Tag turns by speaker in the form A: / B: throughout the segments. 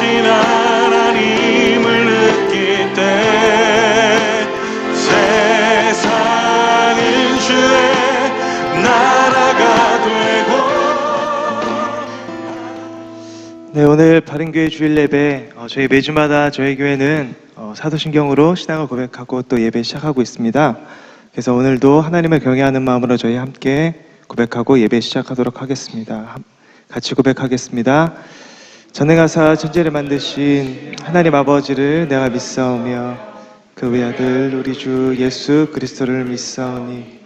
A: 살아계신 하나님을 느낄 때 세상은 주의 나라가 되고.
B: 네, 오늘 바른교회 주일 예배, 저희 매주마다 저희 교회는 사도신경으로 신앙을 고백하고 또 예배 시작하고 있습니다. 그래서 오늘도 하나님을 경외하는 마음으로 저희 함께 고백하고 예배 시작하도록 하겠습니다. 같이 고백하겠습니다. 전능하사 천지를 만드신 하나님 아버지를 내가 믿사오며 그 외아들 우리 주 예수 그리스도를 믿사오니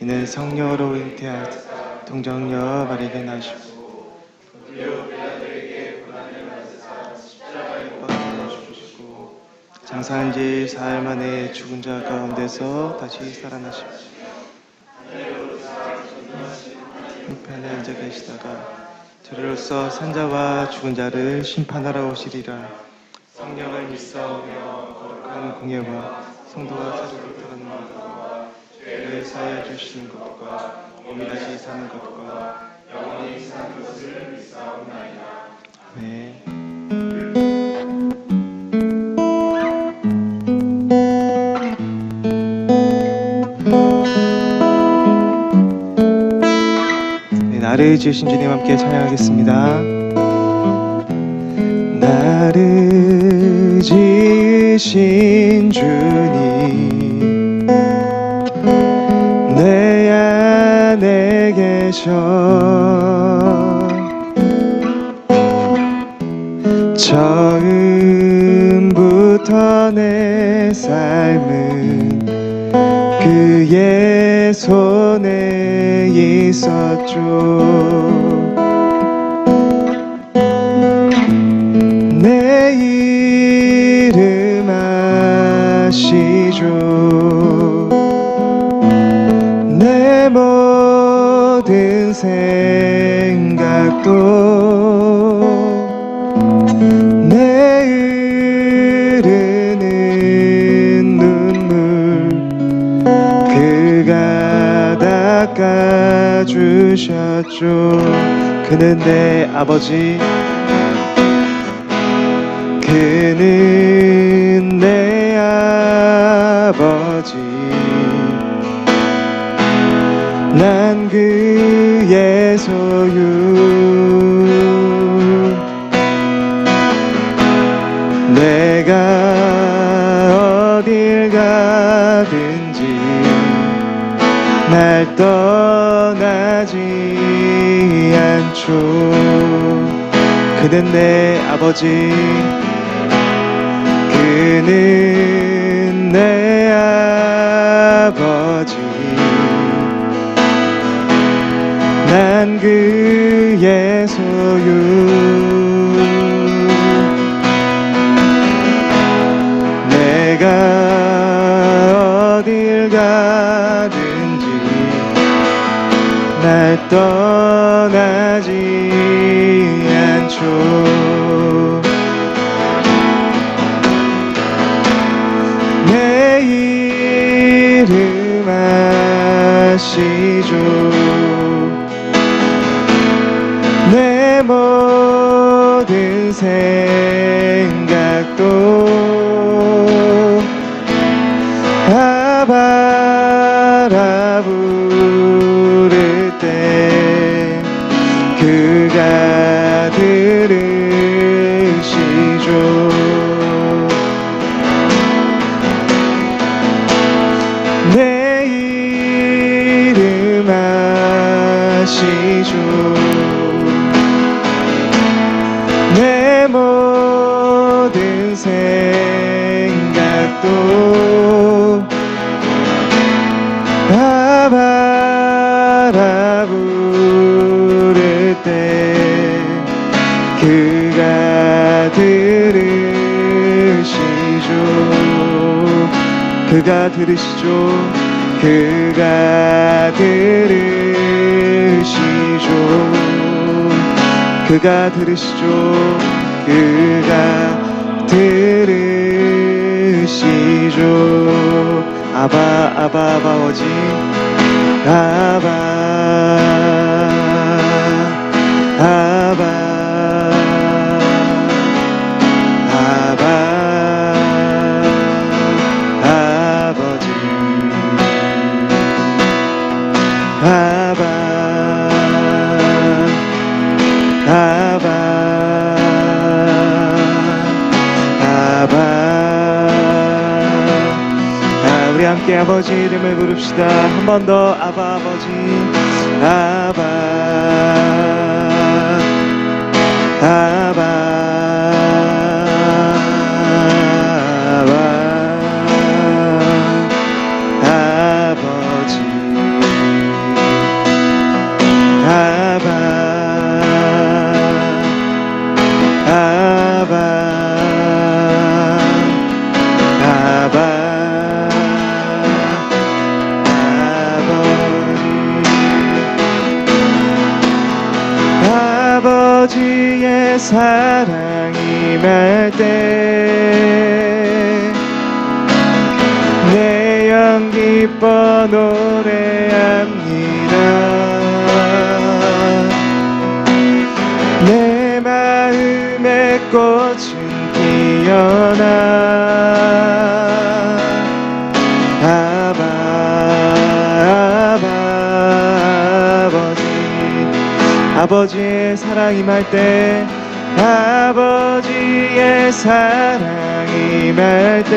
B: 이는 성령으로 잉태하사 동정녀 마리아에게 나시고 장사한 지 사흘 만에 죽은 자 가운데서 다시 살아나시고 한편에 앉아 계시다가 저리로서 산자와 죽은 자를 심판하러 오시리라. 성령을 믿사오며 거룩한 공예와 성도가 사르고 들어가는 것과 죄를 사하여 주시는 것과 몸이 다시 사는 것과 영원히 사는 것을 믿사옵나이다. 아멘. 나를 지으신 주님 함께 찬양하겠습니다. 나를 지으신 주님 내 안에 계셔 처음부터 내 삶은 그의 손에 있었죠. 내 이름 아시죠. 내 모든 생각도 내 흐르는 눈물 그가 닦아주셨죠. 그는 내 아버지 그는 내 아버지 난 그의 소유 내가 어딜 가든지 날 떠나지 않죠. 그는 내 아버지 그는 내 아버지 난 그의 소유 내가 어딜 가든지 날 떠나지 않죠. 내 이름 아시죠. 내 모든 생각도 아바라 부를 때 그가 들으시죠. 내 이름 아시죠. 내 모든 생각도 아바라 부를 때 그가 들으시죠. 그가 들으시죠. 그가 들으시죠. 그가 들으시죠. 그가 들으시죠. 아바 아바 아버지 아바 아바 함께 아버지 이름을 부릅시다. 한 번 더 아바 아버지 아바 아바 아버지 아바 아바 아버지의 사랑이 말 때 내 영 기뻐 노래합니다. 내 마음의 꽃은 피어나 아바 아버지 아버지의 사랑이 말 때 아버지의 사랑이 말 때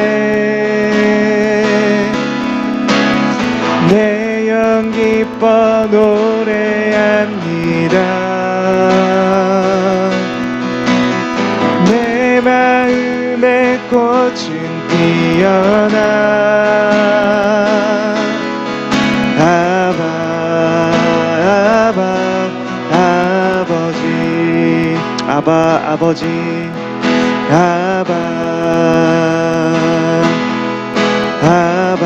B: 내 영 기뻐 노래합니다. 내 마음의 꽃은 피어나 아바 아버지 아바 아버지 아바 아바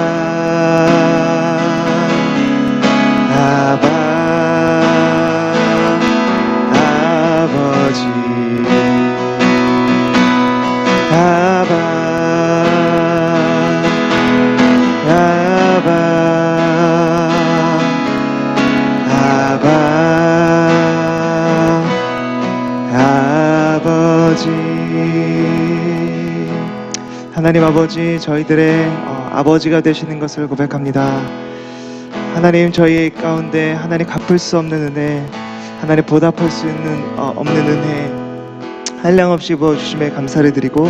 B: 아바 아버지 아바 아바 아바 아버지 하나님 아버지 저희들의 아버지가 되시는 것을 고백합니다. 하나님 저희 가운데 하나님 갚을 수 없는 은혜 하나님 보답할 수 있는 없는 은혜 한량없이 부어주심에 감사를 드리고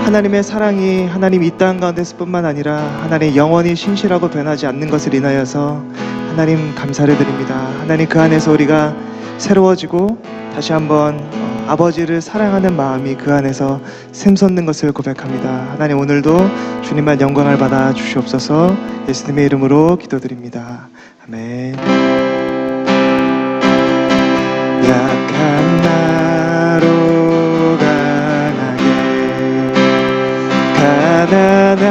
B: 하나님의 사랑이 하나님 이 땅 가운데서뿐만 아니라 하나님 영원히 신실하고 변하지 않는 것을 인하여서 하나님 감사를 드립니다. 하나님 그 안에서 우리가 새로워지고 다시 한번 아버지를 사랑하는 마음이 그 안에서 샘솟는 것을 고백합니다. 하나님 오늘도 주님만 영광을 받아 주시옵소서. 예수님의 이름으로 기도드립니다. 아멘. 약한 나로 강하게 가난한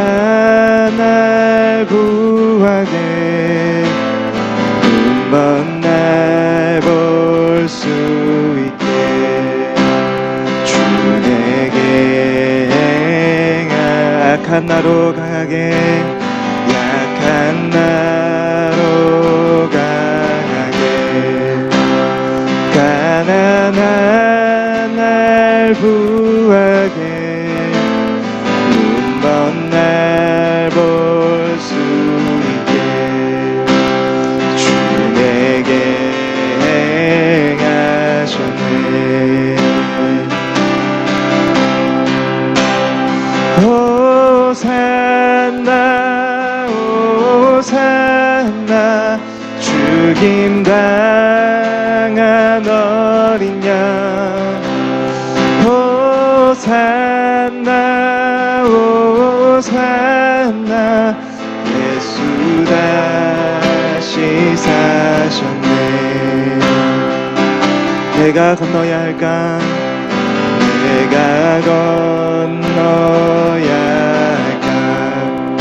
B: 날 구하게 눈먼 날 볼 수 있게 주 내게 약한 나로 강하게 약한 나로 강하게 가난한 날 구하게 눈먼 날 볼 수 있게 주 내게 행하셨네. 호산나 호산나 죽임당한 어린 양 호산나 호산나 예수 다시 사셨네. 내가 건너야 할 강 내가 건너야 할 강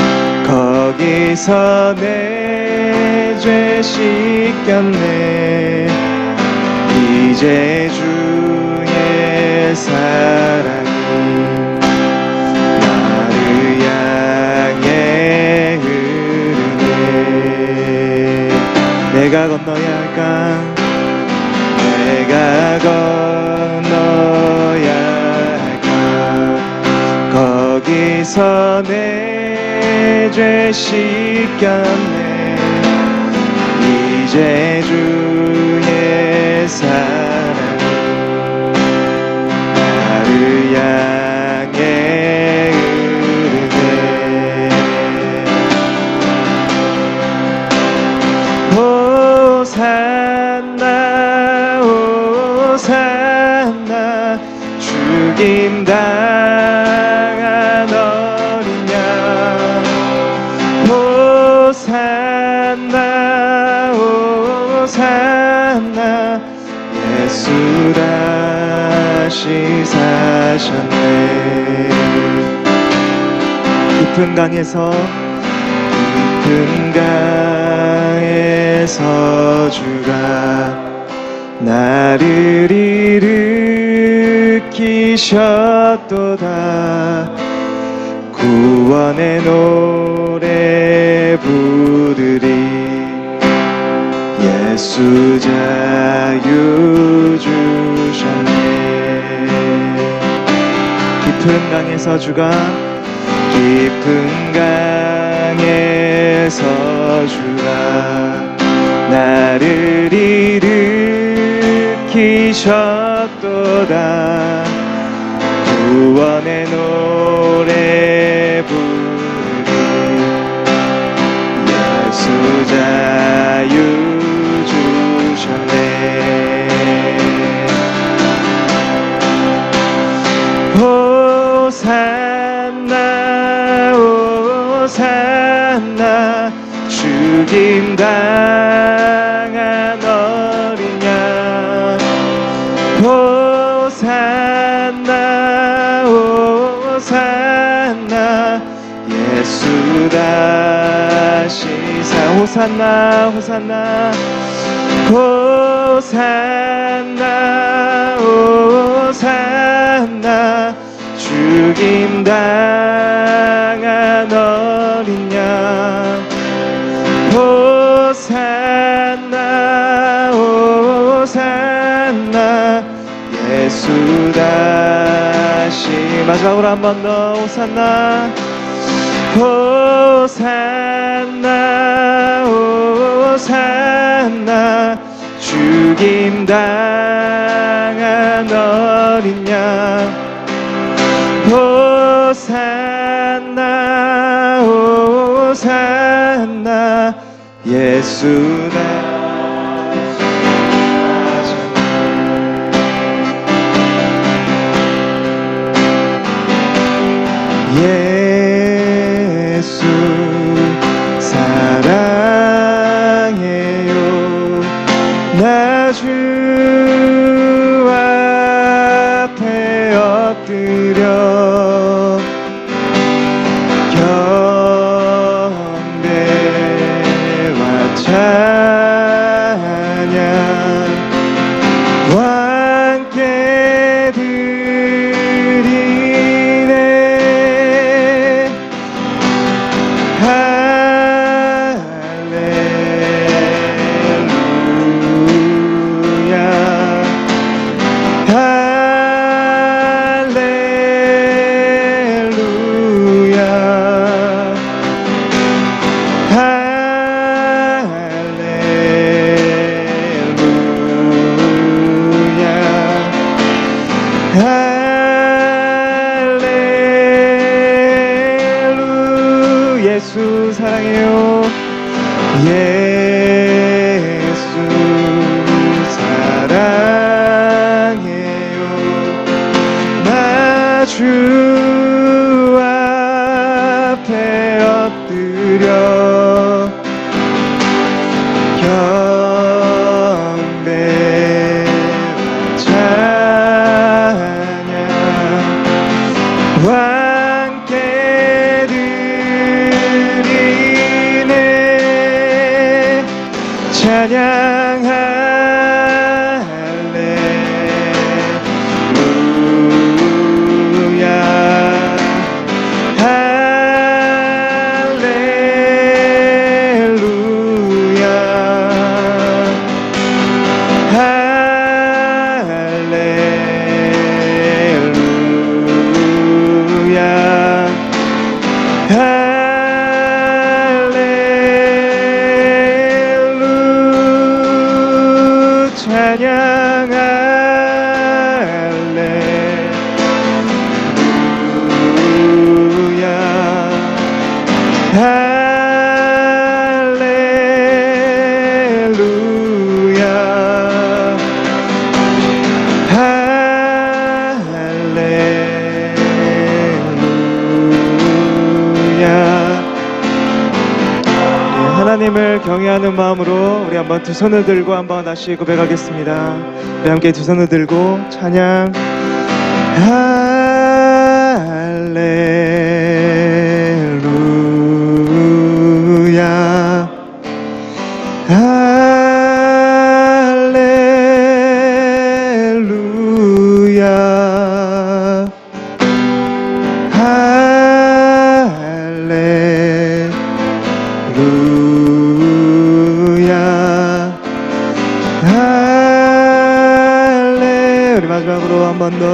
B: 거기서 내 죄 씻겼네. 이제 주의 사랑이 나를 향해 흐르네. 내가 건너야 할 강 내가 건너야 할 강 거기서 내 죄 씻겼네. 이제 주의 사랑이 나를 향해 흐르네. 죽임당한 어린 양 호산나 호산나 예수 다시 사셨네. 깊은 강에서 주가 나를 일으키셨도다. 구원의 노래 부르리. 예수 자유 주셨네. 깊은 강에서 주가 깊은 강에서 주가 나를 일으키셨도다. 구원의 노래 부르리. 예수 자유 주셨네. 호산나 호산나 죽임당한 어린 양 호산나 호산나 예수 다시 호산나 호산나 호산나 호산나 죽임당한 어린 양 호산나 호산나 예수 다시 마지막으로 한 번 더 호산나 호산나 호산나 죽임당한 어린 양 호산나 호산나 예수 예수 사랑해요. 나 주 앞에 엎드려 경배와 찬양 함께 드리네. 예수 사랑해요. 예수 사랑해요. 나 주 앞에 엎드려 경배와 찬양 함께 드리네. 찬양 할렐루야 경외하는 마음으로 우리 한번 두 손을 들고 한번 다시 고백하겠습니다. 우리 함께 두 손을 들고 찬양. 할렐루야 할렐루야 할렐루야 할렐 우리 마지막으로 한 번 더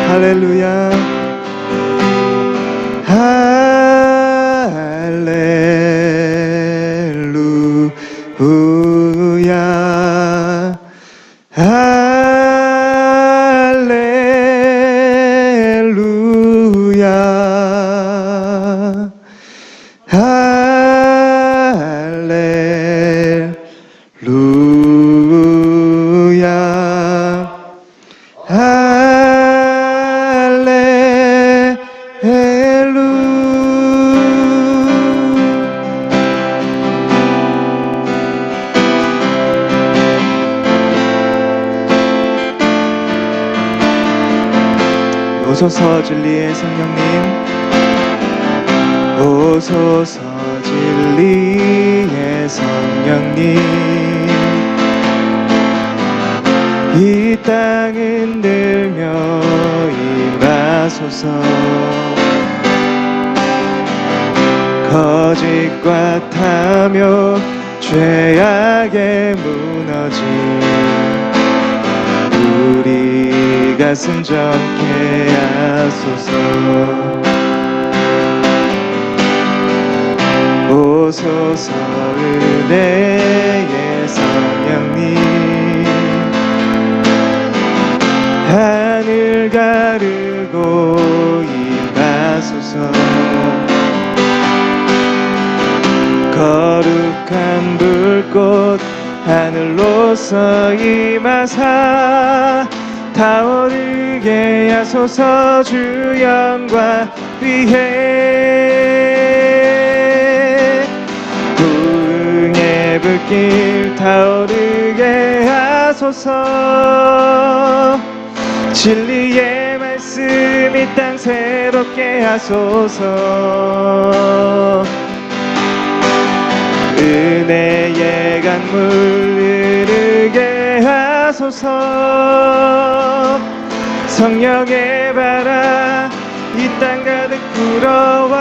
B: 할렐루야 할렐루야 할렐루야 할렐루야 오소서 진리의 성령님 오소서 진리의 성령님 이 땅 흔들며 임하소서 거짓과 탐욕 죄악에 무너진 우리 가슴 젊게 하소서 오소서 은혜의 성령님 하늘 가르고 임하소서 거룩한 불꽃 하늘로서 임하사 타오르게 하소서 주 영광 위에 부흥의 불길 타오르게 하소서 진리의 말씀 이 땅 새롭게 하소서 은혜의 강물 흐르게 하소서 성령의 바람 이 땅 가득 불어와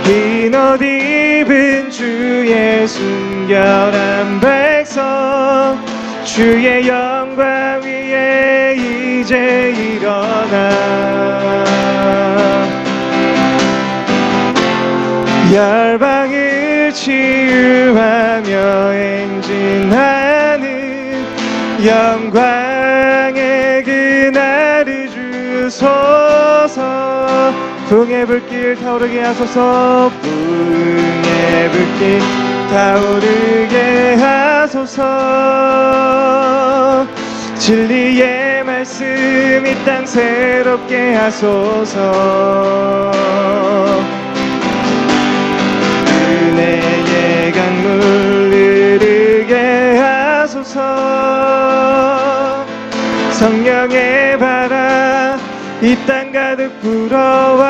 B: 흰 옷 입은 주의 순결한 백성 주의 영광 위에 이제 일어나 열방을 치유하며 행진하는 영광의 그날을 주소서 부흥의 불길 타오르게 하소서 부흥의 불길 타오르게 하소서 진리의 말씀 이 땅 새롭게 하소서 은혜의 강물 흐르게 하소서 성령의 바람 이 땅 가득 불어와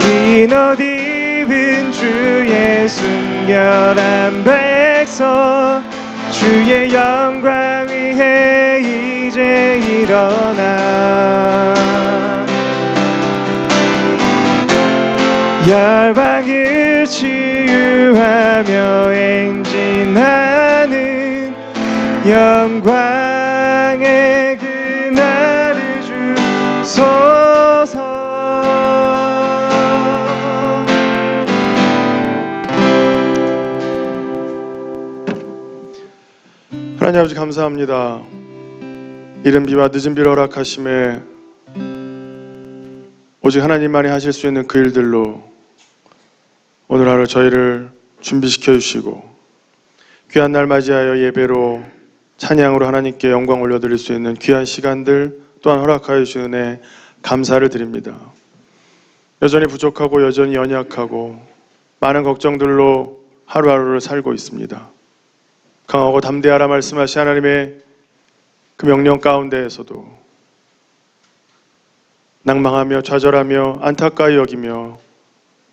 B: 흰 옷 입은 주의 순결한 백성 주의 영광 위에 이제 일어나 열방을 치유하며 행진하는 영광의 그날을 주소서
C: 하나님 아버지 감사합니다. 이른 비와 늦은 비를 허락하심에 오직 하나님만이 하실 수 있는 그 일들로 오늘 하루 저희를 준비시켜 주시고 귀한 날 맞이하여 예배로 찬양으로 하나님께 영광 올려드릴 수 있는 귀한 시간들 또한 허락하여 주신 은혜 감사를 드립니다. 여전히 부족하고 여전히 연약하고 많은 걱정들로 하루하루를 살고 있습니다. 강하고 담대하라 말씀하신 하나님의 그 명령 가운데에서도 낭망하며 좌절하며 안타까이 여기며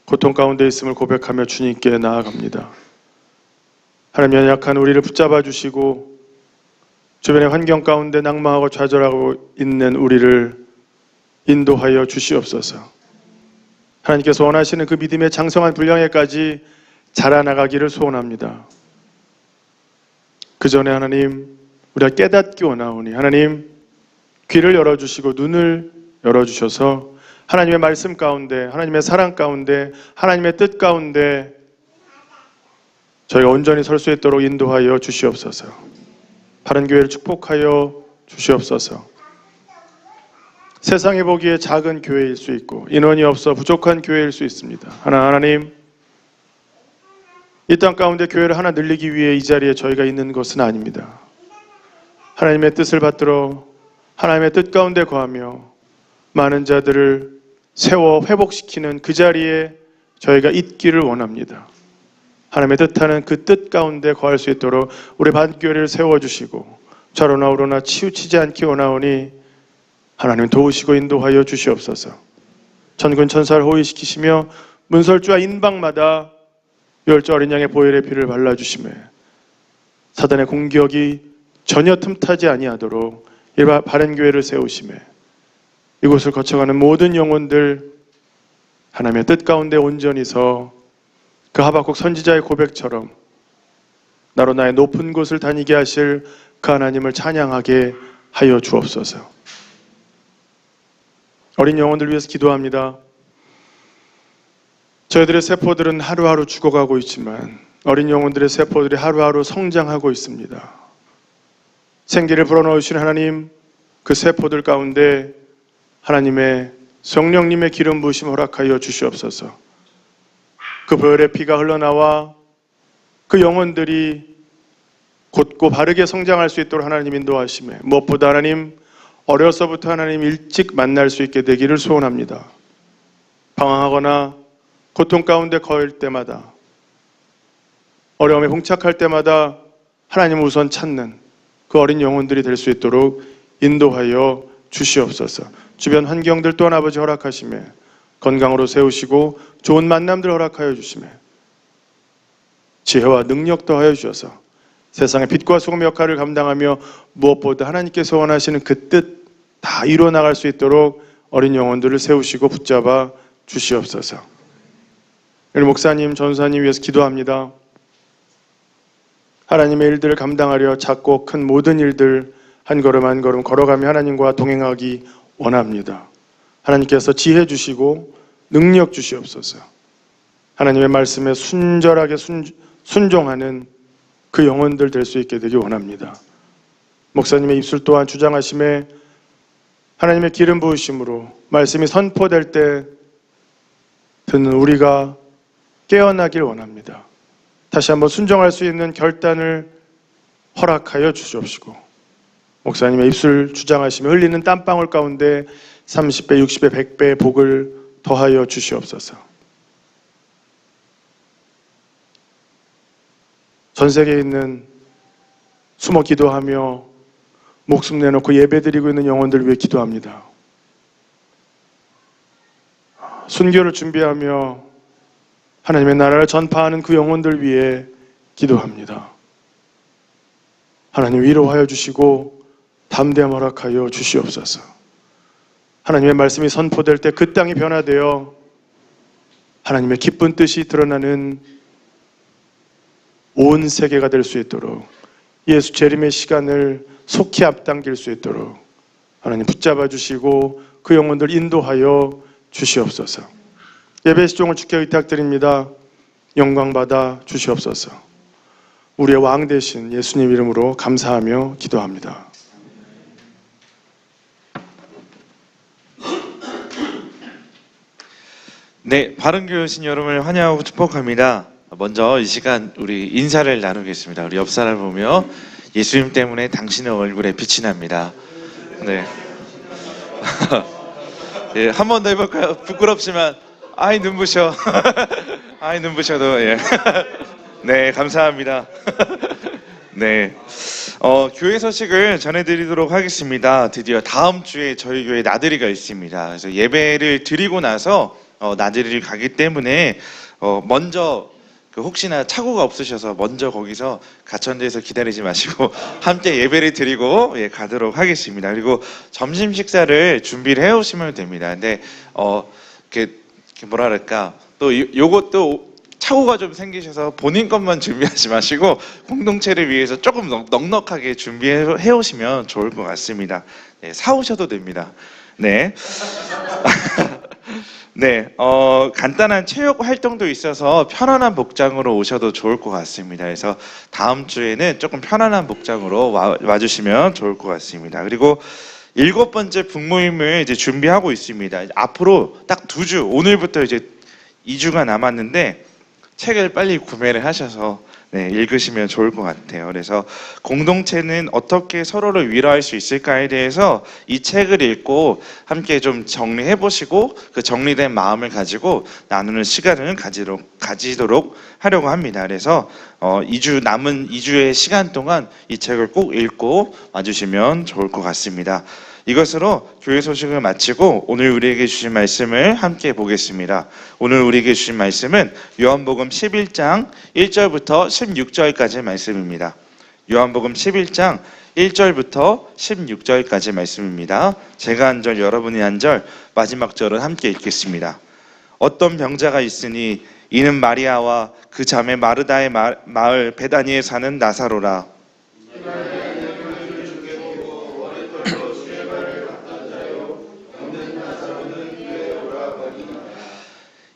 C: 고통 가운데 있음을 고백하며 주님께 나아갑니다. 하나님, 연약한 우리를 붙잡아 주시고 주변의 환경 가운데 낭망하고 좌절하고 있는 우리를 인도하여 주시옵소서. 하나님께서 원하시는 그 믿음의 장성한 분량에까지 자라나가기를 소원합니다. 그 전에 하나님, 우리가 깨닫기 원하오니 하나님, 귀를 열어주시고 눈을 열어주셔서 하나님의 말씀 가운데, 하나님의 사랑 가운데, 하나님의 뜻 가운데 저희가 온전히 설 수 있도록 인도하여 주시옵소서. 바른 교회를 축복하여 주시옵소서. 세상에 보기에 작은 교회일 수 있고 인원이 없어 부족한 교회일 수 있습니다. 하나님, 이 땅 가운데 교회를 하나 늘리기 위해 이 자리에 저희가 있는 것은 아닙니다. 하나님의 뜻을 받들어 하나님의 뜻 가운데 거하며 많은 자들을 세워 회복시키는 그 자리에 저희가 있기를 원합니다. 하나님의 뜻하는 그 뜻 가운데 거할 수 있도록 우리 반교회를 세워주시고 좌로나 우로나 치우치지 않기 원하오니 하나님 도우시고 인도하여 주시옵소서. 천군 천사를 호위시키시며 문설주와 인방마다 멸주 어린 양의 보혈의 피를 발라주시며 사단의 공격이 전혀 틈타지 아니하도록 이 바른 교회를 세우시며 이곳을 거쳐가는 모든 영혼들 하나님의 뜻 가운데 온전히 서 그 하박국 선지자의 고백처럼 나로 나의 높은 곳을 다니게 하실 그 하나님을 찬양하게 하여 주옵소서. 어린 영혼들 위해서 기도합니다. 저희들의 세포들은 하루하루 죽어가고 있지만 어린 영혼들의 세포들이 하루하루 성장하고 있습니다. 생기를 불어넣으신 하나님, 그 세포들 가운데 하나님의 성령님의 기름 부으심 허락하여 주시옵소서. 그 보혈의 피가 흘러나와 그 영혼들이 곧고 바르게 성장할 수 있도록 하나님 인도하시며 무엇보다 하나님, 어려서부터 하나님 일찍 만날 수 있게 되기를 소원합니다. 방황하거나 고통 가운데 거일 때마다, 어려움에 봉착할 때마다 하나님을 우선 찾는 그 어린 영혼들이 될 수 있도록 인도하여 주시옵소서. 주변 환경들 또한 아버지 허락하시며 건강으로 세우시고 좋은 만남들 허락하여 주시며 지혜와 능력 더하여 주셔서 세상의 빛과 소금 역할을 감당하며 무엇보다 하나님께서 원하시는 그 뜻 다 이루어나갈 수 있도록 어린 영혼들을 세우시고 붙잡아 주시옵소서. 우리 목사님, 전사님 위해서 기도합니다. 하나님의 일들을 감당하려 작고 큰 모든 일들 한 걸음 한 걸음 걸어가며 하나님과 동행하기 원합니다. 하나님께서 지혜 주시고 능력 주시옵소서. 하나님의 말씀에 순절하게 순종하는 그 영혼들 될 수 있게 되기 원합니다. 목사님의 입술 또한 주장하심에 하나님의 기름 부으심으로 말씀이 선포될 때 듣는 우리가 깨어나길 원합니다. 다시 한번 순종할 수 있는 결단을 허락하여 주시옵시고 목사님의 입술 주장하시며 흘리는 땀방울 가운데 30배, 60배, 100배의 복을 더하여 주시옵소서. 전 세계에 있는 숨어 기도하며 목숨 내놓고 예배드리고 있는 영혼들을 위해 기도합니다. 순교를 준비하며 하나님의 나라를 전파하는 그 영혼들 위해 기도합니다. 하나님 위로하여 주시고 담대함 허락하여 주시옵소서. 하나님의 말씀이 선포될 때 그 땅이 변화되어 하나님의 기쁜 뜻이 드러나는 온 세계가 될 수 있도록 예수 재림의 시간을 속히 앞당길 수 있도록 하나님 붙잡아 주시고 그 영혼들 인도하여 주시옵소서. 예배 시종을 주께 의탁드립니다. 영광 받아 주시옵소서. 우리의 왕 되신 예수님 이름으로 감사하며 기도합니다.
A: 네, 바른교회신 여러분을 환영하고 축복합니다. 먼저 이 시간 우리 인사를 나누겠습니다. 우리 옆 사람을 보며 예수님 때문에 당신의 얼굴에 빛이 납니다. 네. 예, 한 번 더 해볼까요? 부끄럽지만 아이 눈부셔. 아이 눈부셔도 예. 네, 감사합니다. 네, 교회 소식을 전해드리도록 하겠습니다. 드디어 다음 주에 저희 교회 나들이가 있습니다. 그래서 예배를 드리고 나서 나들이를 가기 때문에 먼저 혹시나 착오가 없으셔서 먼저 거기서 가천대에서 기다리지 마시고 함께 예배를 드리고 가도록 하겠습니다. 그리고 점심 식사를 준비를 해오시면 됩니다. 근데 이렇게 뭐라 그럴까 또 요것도 착오가 좀 생기셔서 본인 것만 준비하지 마시고 공동체를 위해서 조금 넉넉하게 준비해 오시면 좋을 것 같습니다. 네, 사오셔도 됩니다. 네. 네, 간단한 체육 활동도 있어서 편안한 복장으로 오셔도 좋을 것 같습니다. 그래서 다음 주에는 조금 편안한 복장으로 와주시면 좋을 것 같습니다. 그리고 7번째 북모임을 이제 준비하고 있습니다. 앞으로 딱 2주, 오늘부터 이제 2주가 남았는데 책을 빨리 구매를 하셔서 읽으시면 좋을 것 같아요. 그래서 공동체는 어떻게 서로를 위로할 수 있을까에 대해서 이 책을 읽고 함께 좀 정리해 보시고 그 정리된 마음을 가지고 나누는 시간을 가지도록 하려고 합니다. 그래서 2주 남은 2주의 시간 동안 이 책을 꼭 읽고 와주시면 좋을 것 같습니다. 이것으로 교회 소식을 마치고 오늘 우리에게 주신 말씀을 함께 보겠습니다. 오늘 우리에게 주신 말씀은 요한복음 11장 1절부터 16절까지 말씀입니다. 요한복음 11장 1절부터 16절까지 말씀입니다. 제가 한 절, 여러분이 한 절, 마지막 절은 함께 읽겠습니다. 어떤 병자가 있으니 이는 마리아와 그 자매 마르다의 마을 베다니에 사는 나사로라.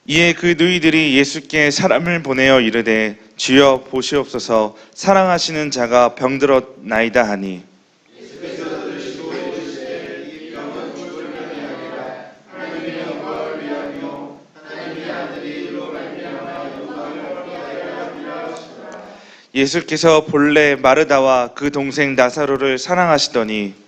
A: 이에 그 누이들이 예수께 사람을 보내어 이르되 주여 보시옵소서 사랑하시는 자가 병들었나이다 하니 예수께서 본래 마르다와 그 동생 나사로를 사랑하시더니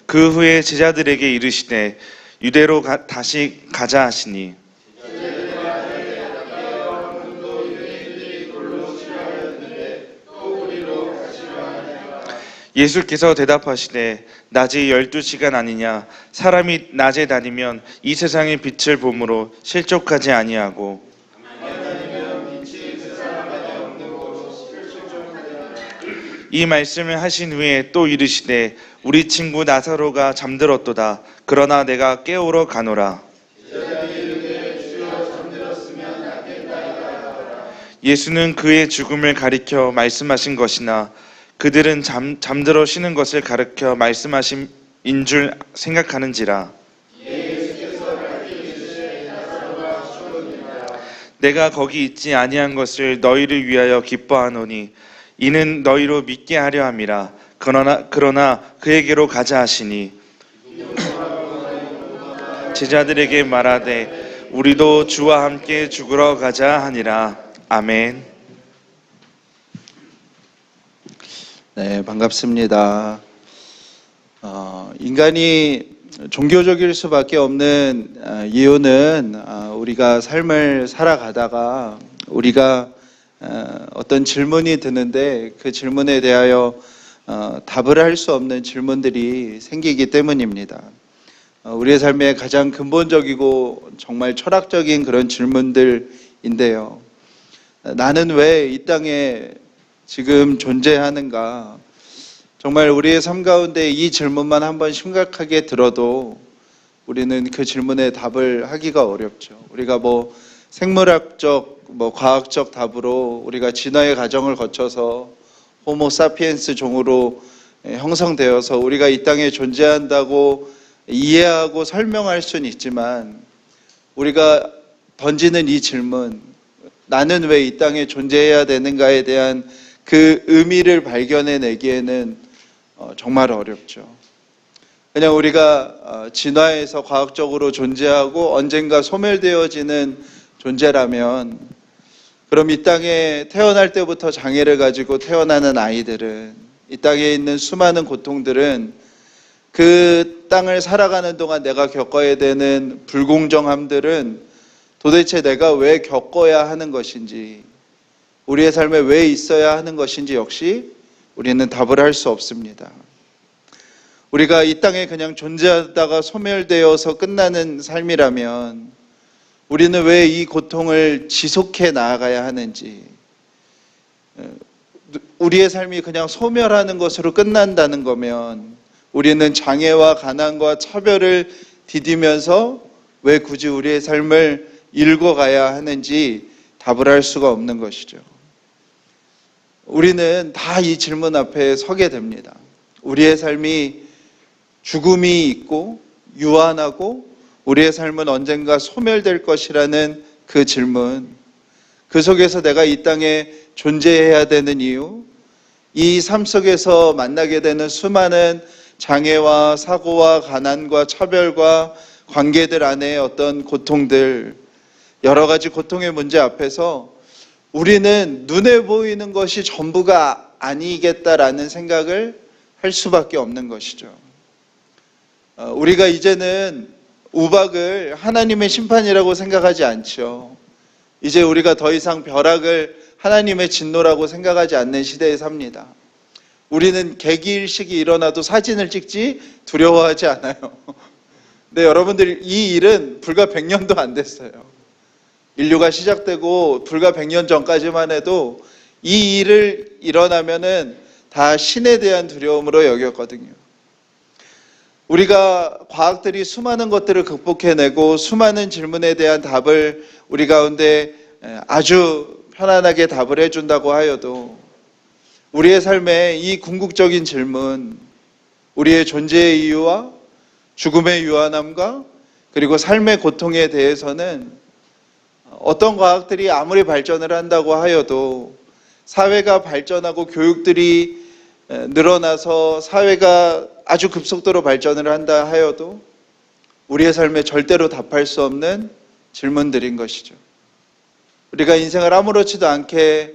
A: 그 후에 제자들에게 이르시되 유대로 다시 가자 하시니 예수께서 대답하시되 낮이 12시간 아니냐 사람이 낮에 다니면 이 세상의 빛을 보므로 실족하지 아니하고 이 말씀을 하신 후에 또 이르시되 우리 친구 나사로가 잠들었도다. 그러나 내가 깨우러 가노라. 예수는 그의 죽음을 가리켜 말씀하신 것이나 그들은 잠들어 쉬는 것을 가리켜 말씀하신 줄 생각하는지라. 내가 거기 있지 아니한 것을 너희를 위하여 기뻐하노니 이는 너희로 믿게 하려 함이라. 그러나 그에게로 가자 하시니 제자들에게 말하되 우리도 주와 함께 죽으러 가자 하니라. 아멘.
D: 네, 반갑습니다. 인간이 종교적일 수밖에 없는 이유는 우리가 삶을 살아가다가 우리가 어떤 질문이 드는데 그 질문에 대하여 답을 할 수 없는 질문들이 생기기 때문입니다. 우리의 삶의 가장 근본적이고 정말 철학적인 그런 질문들인데요. 나는 왜 이 땅에 지금 존재하는가? 정말 우리의 삶 가운데 이 질문만 한번 심각하게 들어도 우리는 그 질문에 답을 하기가 어렵죠. 우리가 생물학적, 과학적 답으로 우리가 진화의 과정을 거쳐서 호모 사피엔스 종으로 형성되어서 우리가 이 땅에 존재한다고 이해하고 설명할 수는 있지만 우리가 던지는 이 질문, 나는 왜 이 땅에 존재해야 되는가에 대한 그 의미를 발견해내기에는 정말 어렵죠. 그냥 우리가 진화에서 과학적으로 존재하고 언젠가 소멸되어지는 존재라면 그럼 이 땅에 태어날 때부터 장애를 가지고 태어나는 아이들은, 이 땅에 있는 수많은 고통들은 그 땅을 살아가는 동안 내가 겪어야 되는 불공정함들은 도대체 내가 왜 겪어야 하는 것인지, 우리의 삶에 왜 있어야 하는 것인지 역시 우리는 답을 할 수 없습니다. 우리가 이 땅에 그냥 존재하다가 소멸되어서 끝나는 삶이라면 우리는 왜 이 고통을 지속해 나아가야 하는지, 우리의 삶이 그냥 소멸하는 것으로 끝난다는 거면 우리는 장애와 가난과 차별을 디디면서 왜 굳이 우리의 삶을 읽어가야 하는지 답을 할 수가 없는 것이죠. 우리는 다 이 질문 앞에 서게 됩니다. 우리의 삶이 죽음이 있고 유한하고 우리의 삶은 언젠가 소멸될 것이라는 그 질문, 그 속에서 내가 이 땅에 존재해야 되는 이유, 이 삶 속에서 만나게 되는 수많은 장애와 사고와 가난과 차별과 관계들 안에 어떤 고통들, 여러 가지 고통의 문제 앞에서 우리는 눈에 보이는 것이 전부가 아니겠다라는 생각을 할 수밖에 없는 것이죠. 우리가 이제는 우박을 하나님의 심판이라고 생각하지 않죠. 이제 우리가 더 이상 벼락을 하나님의 진노라고 생각하지 않는 시대에 삽니다. 우리는 개기일식이 일어나도 사진을 찍지 두려워하지 않아요. 근데 여러분들, 이 일은 불과 100년도 안 됐어요. 인류가 시작되고 불과 100년 전까지만 해도 이 일을 일어나면은 다 신에 대한 두려움으로 여겼거든요. 우리가 과학들이 수많은 것들을 극복해내고 수많은 질문에 대한 답을 우리 가운데 아주 편안하게 답을 해준다고 하여도 우리의 삶에 이 궁극적인 질문, 우리의 존재의 이유와 죽음의 유한함과 그리고 삶의 고통에 대해서는 어떤 과학들이 아무리 발전을 한다고 하여도, 사회가 발전하고 교육들이 늘어나서 사회가 아주 급속도로 발전을 한다 하여도 우리의 삶에 절대로 답할 수 없는 질문들인 것이죠. 우리가 인생을 아무렇지도 않게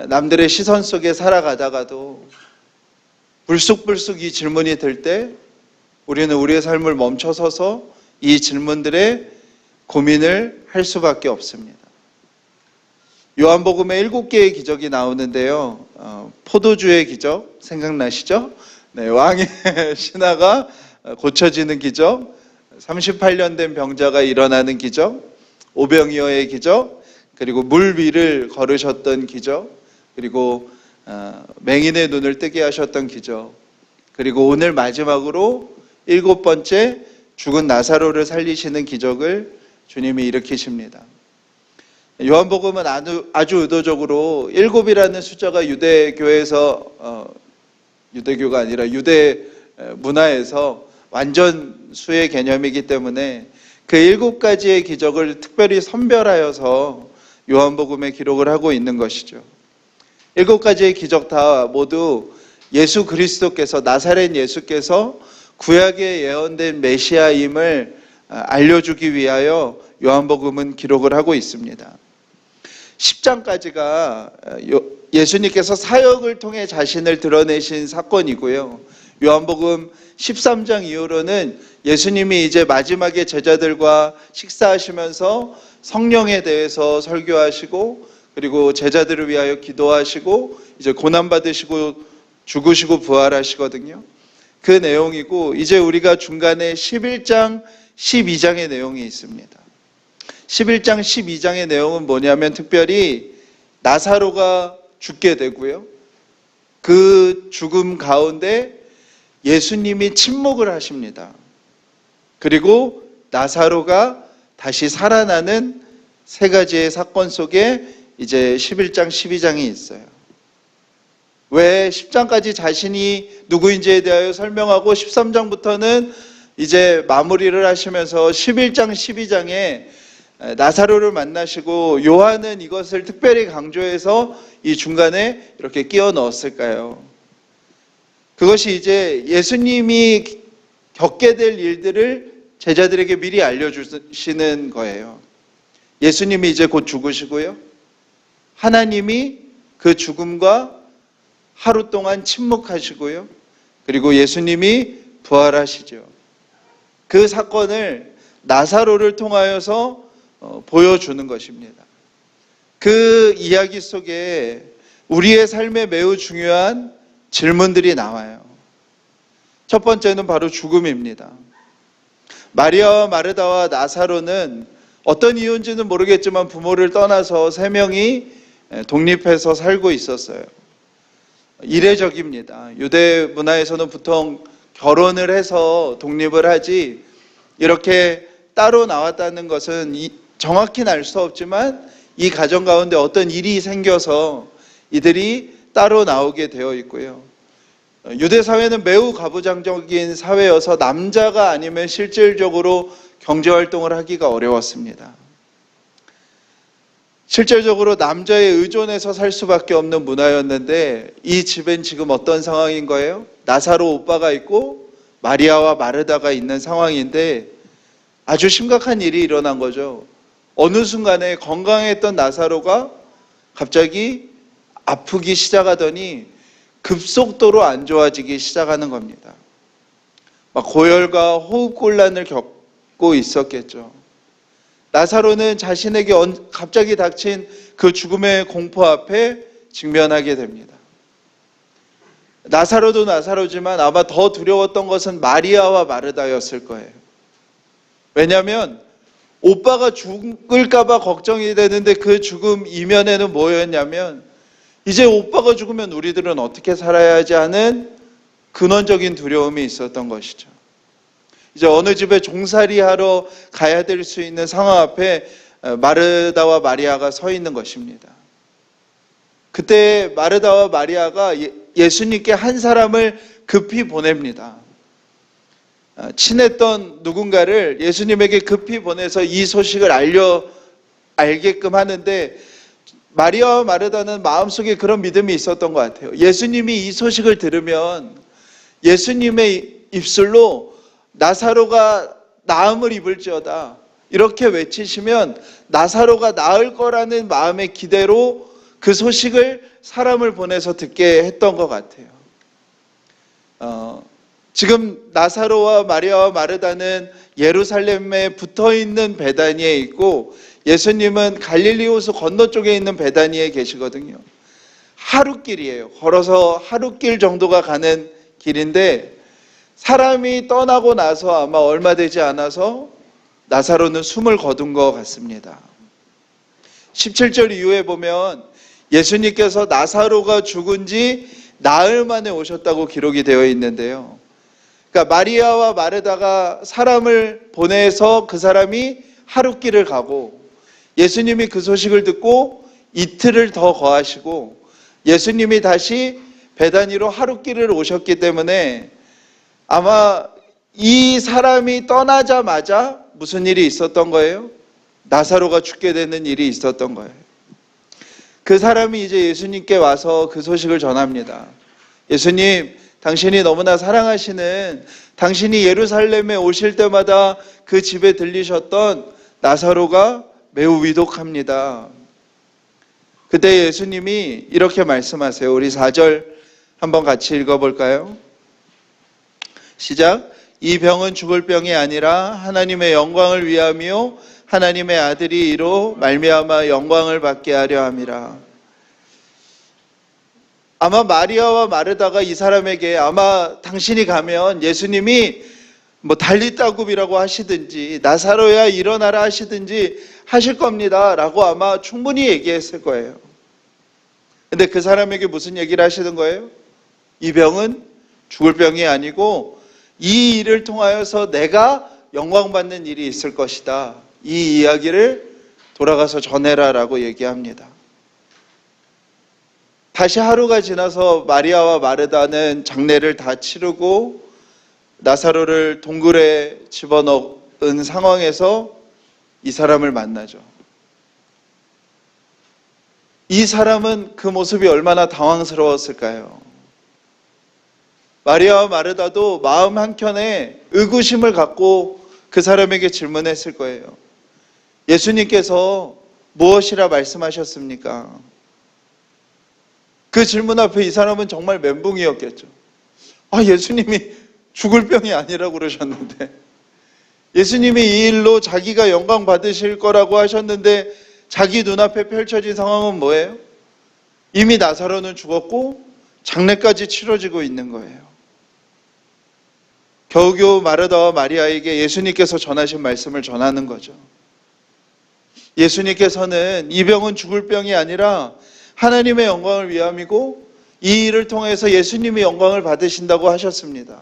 D: 남들의 시선 속에 살아가다가도 불쑥불쑥 이 질문이 들 때 우리는 우리의 삶을 멈춰서서 이 질문들의 고민을 할 수밖에 없습니다. 요한복음에 7개의 기적이 나오는데요. 포도주의 기적 생각나시죠? 네, 왕의 신하가 고쳐지는 기적, 38년 된 병자가 일어나는 기적, 오병이어의 기적, 그리고 물 위를 걸으셨던 기적, 그리고 맹인의 눈을 뜨게 하셨던 기적, 그리고 오늘 마지막으로 7번째 죽은 나사로를 살리시는 기적을 주님이 일으키십니다. 요한복음은 아주 의도적으로 7이라는 숫자가 유대교에서 유대교가 아니라 유대 문화에서 완전 수의 개념이기 때문에 그 7가지의 기적을 특별히 선별하여서 요한복음에 기록을 하고 있는 것이죠. 7가지의 기적 다 모두 예수 그리스도께서, 나사렛 예수께서 구약에 예언된 메시아임을 알려주기 위하여 요한복음은 기록을 하고 있습니다. 10장까지가 예수님께서 사역을 통해 자신을 드러내신 사건이고요. 요한복음 13장 이후로는 예수님이 이제 마지막에 제자들과 식사하시면서 성령에 대해서 설교하시고, 그리고 제자들을 위하여 기도하시고, 이제 고난받으시고 죽으시고 부활하시거든요. 그 내용이고, 이제 우리가 중간에 11장, 12장의 내용이 있습니다. 11장, 12장의 내용은 뭐냐면 특별히 나사로가 죽게 되고요. 그 죽음 가운데 예수님이 침묵을 하십니다. 그리고 나사로가 다시 살아나는 3가지의 사건 속에 이제 11장, 12장이 있어요. 왜 10장까지 자신이 누구인지에 대하여 설명하고 13장부터는 이제 마무리를 하시면서 11장, 12장에 나사로를 만나시고 요한은 이것을 특별히 강조해서 이 중간에 이렇게 끼워 넣었을까요? 그것이 이제 예수님이 겪게 될 일들을 제자들에게 미리 알려주시는 거예요. 예수님이 이제 곧 죽으시고요. 하나님이 그 죽음과 하루 동안 침묵하시고요. 그리고 예수님이 부활하시죠. 그 사건을 나사로를 통하여서 보여주는 것입니다. 그 이야기 속에 우리의 삶에 매우 중요한 질문들이 나와요. 첫 번째는 바로 죽음입니다. 마리아와 마르다와 나사로는 어떤 이유인지는 모르겠지만 부모를 떠나서 세 명이 독립해서 살고 있었어요. 이례적입니다. 유대 문화에서는 보통 결혼을 해서 독립을 하지 이렇게 따로 나왔다는 것은 정확히는 알 수 없지만 이 가정 가운데 어떤 일이 생겨서 이들이 따로 나오게 되어 있고요. 유대 사회는 매우 가부장적인 사회여서 남자가 아니면 실질적으로 경제활동을 하기가 어려웠습니다. 실질적으로 남자에 의존해서 살 수밖에 없는 문화였는데 이 집엔 지금 어떤 상황인 거예요? 나사로 오빠가 있고 마리아와 마르다가 있는 상황인데 아주 심각한 일이 일어난 거죠. 어느 순간에 건강했던 나사로가 갑자기 아프기 시작하더니 급속도로 안 좋아지기 시작하는 겁니다. 막 고열과 호흡곤란을 겪고 있었겠죠. 나사로는 자신에게 갑자기 닥친 그 죽음의 공포 앞에 직면하게 됩니다. 나사로도 나사로지만 아마 더 두려웠던 것은 마리아와 마르다였을 거예요. 왜냐하면 오빠가 죽을까 봐 걱정이 되는데 그 죽음 이면에는 뭐였냐면 이제 오빠가 죽으면 우리들은 어떻게 살아야 하지 하는 근원적인 두려움이 있었던 것이죠. 이제 어느 집에 종살이 하러 가야 될 수 있는 상황 앞에 마르다와 마리아가 서 있는 것입니다. 그때 마르다와 마리아가 예수님께 한 사람을 급히 보냅니다. 친했던 누군가를 예수님에게 급히 보내서 이 소식을 알게끔 하는데 마리아와 마르다는 마음속에 그런 믿음이 있었던 것 같아요. 예수님이 이 소식을 들으면 예수님의 입술로 나사로가 나음을 입을지어다 이렇게 외치시면 나사로가 나을 거라는 마음의 기대로 그 소식을 사람을 보내서 듣게 했던 것 같아요. 지금 나사로와 마리아와 마르다는 예루살렘에 붙어있는 베다니에 있고 예수님은 갈릴리 호수 건너쪽에 있는 베다니에 계시거든요. 하루길이에요. 걸어서 하루길 정도가 가는 길인데 사람이 떠나고 나서 아마 얼마 되지 않아서 나사로는 숨을 거둔 것 같습니다. 17절 이후에 보면 예수님께서 나사로가 죽은 지 나흘 만에 오셨다고 기록이 되어 있는데요. 그러니까 마리아와 마르다가 사람을 보내서 그 사람이 하루길을 가고 예수님이 그 소식을 듣고 이틀을 더 거하시고 예수님이 다시 베다니로 하루길을 오셨기 때문에 아마 이 사람이 떠나자마자 무슨 일이 있었던 거예요? 나사로가 죽게 되는 일이 있었던 거예요. 그 사람이 이제 예수님께 와서 그 소식을 전합니다. 예수님, 당신이 너무나 사랑하시는 당신이 예루살렘에 오실 때마다 그 집에 들리셨던 나사로가 매우 위독합니다. 그때 예수님이 이렇게 말씀하세요. 우리 4절 한번 같이 읽어볼까요? 시작. 이 병은 죽을 병이 아니라 하나님의 영광을 위함이요 하나님의 아들이 이로 말미암아 영광을 받게 하려 함이라. 아마 마리아와 마르다가 이 사람에게 아마 당신이 가면 예수님이 뭐 달리따굽이라고 하시든지 나사로야 일어나라 하시든지 하실 겁니다 라고 아마 충분히 얘기했을 거예요. 근데 그 사람에게 무슨 얘기를 하시는 거예요? 이 병은 죽을 병이 아니고 이 일을 통하여서 내가 영광받는 일이 있을 것이다. 이 이야기를 돌아가서 전해라 라고 얘기합니다. 다시 하루가 지나서 마리아와 마르다는 장례를 다 치르고 나사로를 동굴에 집어넣은 상황에서 이 사람을 만나죠. 이 사람은 그 모습이 얼마나 당황스러웠을까요? 마리아와 마르다도 마음 한켠에 의구심을 갖고 그 사람에게 질문했을 거예요. 예수님께서 무엇이라 말씀하셨습니까? 그 질문 앞에 이 사람은 정말 멘붕이었겠죠. 아, 예수님이 죽을 병이 아니라고 그러셨는데, 예수님이 이 일로 자기가 영광 받으실 거라고 하셨는데 자기 눈앞에 펼쳐진 상황은 뭐예요? 이미 나사로는 죽었고 장례까지 치러지고 있는 거예요. 겨우겨우 마르다와 마리아에게 예수님께서 전하신 말씀을 전하는 거죠. 예수님께서는 이 병은 죽을 병이 아니라 하나님의 영광을 위함이고 이 일을 통해서 예수님이 영광을 받으신다고 하셨습니다.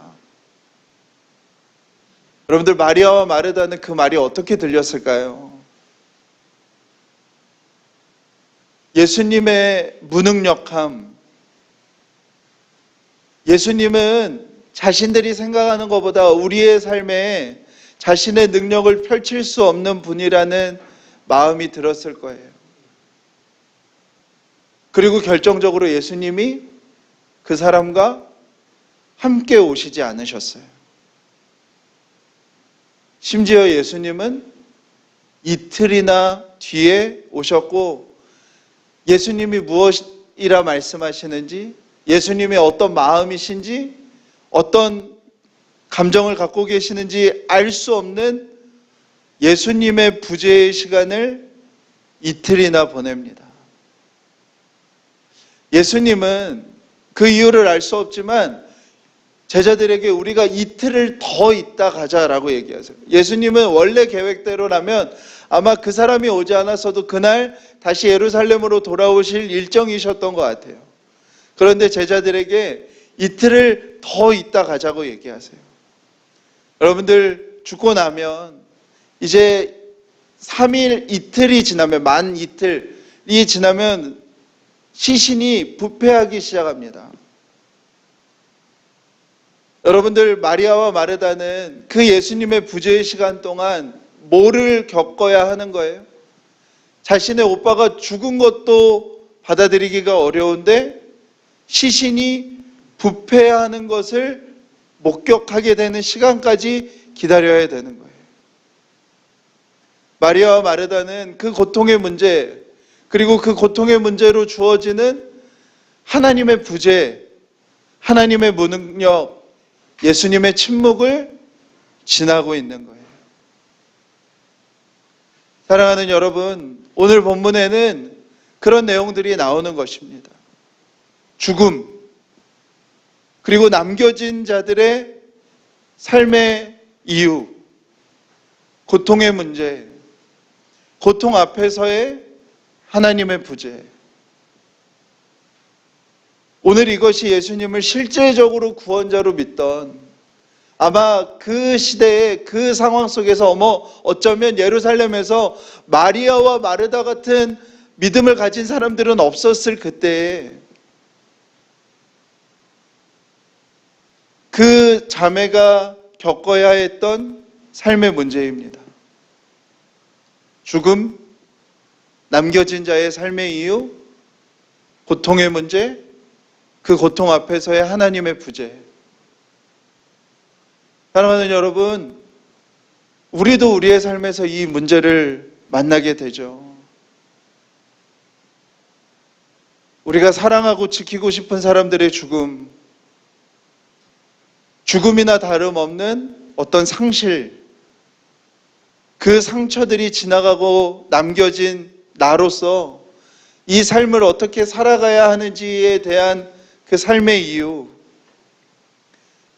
D: 여러분들, 마리아와 마르다는 그 말이 어떻게 들렸을까요? 예수님의 무능력함, 예수님은 자신들이 생각하는 것보다 우리의 삶에 자신의 능력을 펼칠 수 없는 분이라는 마음이 들었을 거예요. 그리고 결정적으로 예수님이 그 사람과 함께 오시지 않으셨어요. 심지어 예수님은 이틀이나 뒤에 오셨고, 예수님이 무엇이라 말씀하시는지, 예수님의 어떤 마음이신지, 어떤 감정을 갖고 계시는지 알 수 없는 예수님의 부재의 시간을 이틀이나 보냅니다. 예수님은 그 이유를 알 수 없지만 제자들에게 우리가 이틀을 더 있다 가자라고 얘기하세요. 예수님은 원래 계획대로라면 아마 그 사람이 오지 않았어도 그날 다시 예루살렘으로 돌아오실 일정이셨던 것 같아요. 그런데 제자들에게 이틀을 더 있다 가자고 얘기하세요. 여러분들, 죽고 나면 이제 3일 이틀이 지나면, 만 이틀이 지나면 시신이 부패하기 시작합니다. 여러분들, 마리아와 마르다는 그 예수님의 부재의 시간 동안 뭐를 겪어야 하는 거예요? 자신의 오빠가 죽은 것도 받아들이기가 어려운데 시신이 부패하는 것을 목격하게 되는 시간까지 기다려야 되는 거예요. 마리아와 마르다는 그 고통의 문제, 그리고 그 고통의 문제로 주어지는 하나님의 부재, 하나님의 무능력, 예수님의 침묵을 지나고 있는 거예요. 사랑하는 여러분, 오늘 본문에는 그런 내용들이 나오는 것입니다. 죽음, 그리고 남겨진 자들의 삶의 이유, 고통의 문제, 고통 앞에서의 하나님의 부재. 오늘 이것이 예수님을 실제적으로 구원자로 믿던, 아마 그 시대의 그 상황 속에서 어쩌면 예루살렘에서 마리아와 마르다 같은 믿음을 가진 사람들은 없었을 그때에 그 자매가 겪어야 했던 삶의 문제입니다. 죽음, 남겨진 자의 삶의 이유, 고통의 문제, 그 고통 앞에서의 하나님의 부재. 사랑하는 여러분, 우리도 우리의 삶에서 이 문제를 만나게 되죠. 우리가 사랑하고 지키고 싶은 사람들의 죽음, 죽음이나 다름없는 어떤 상실, 그 상처들이 지나가고 남겨진 나로서 이 삶을 어떻게 살아가야 하는지에 대한 그 삶의 이유,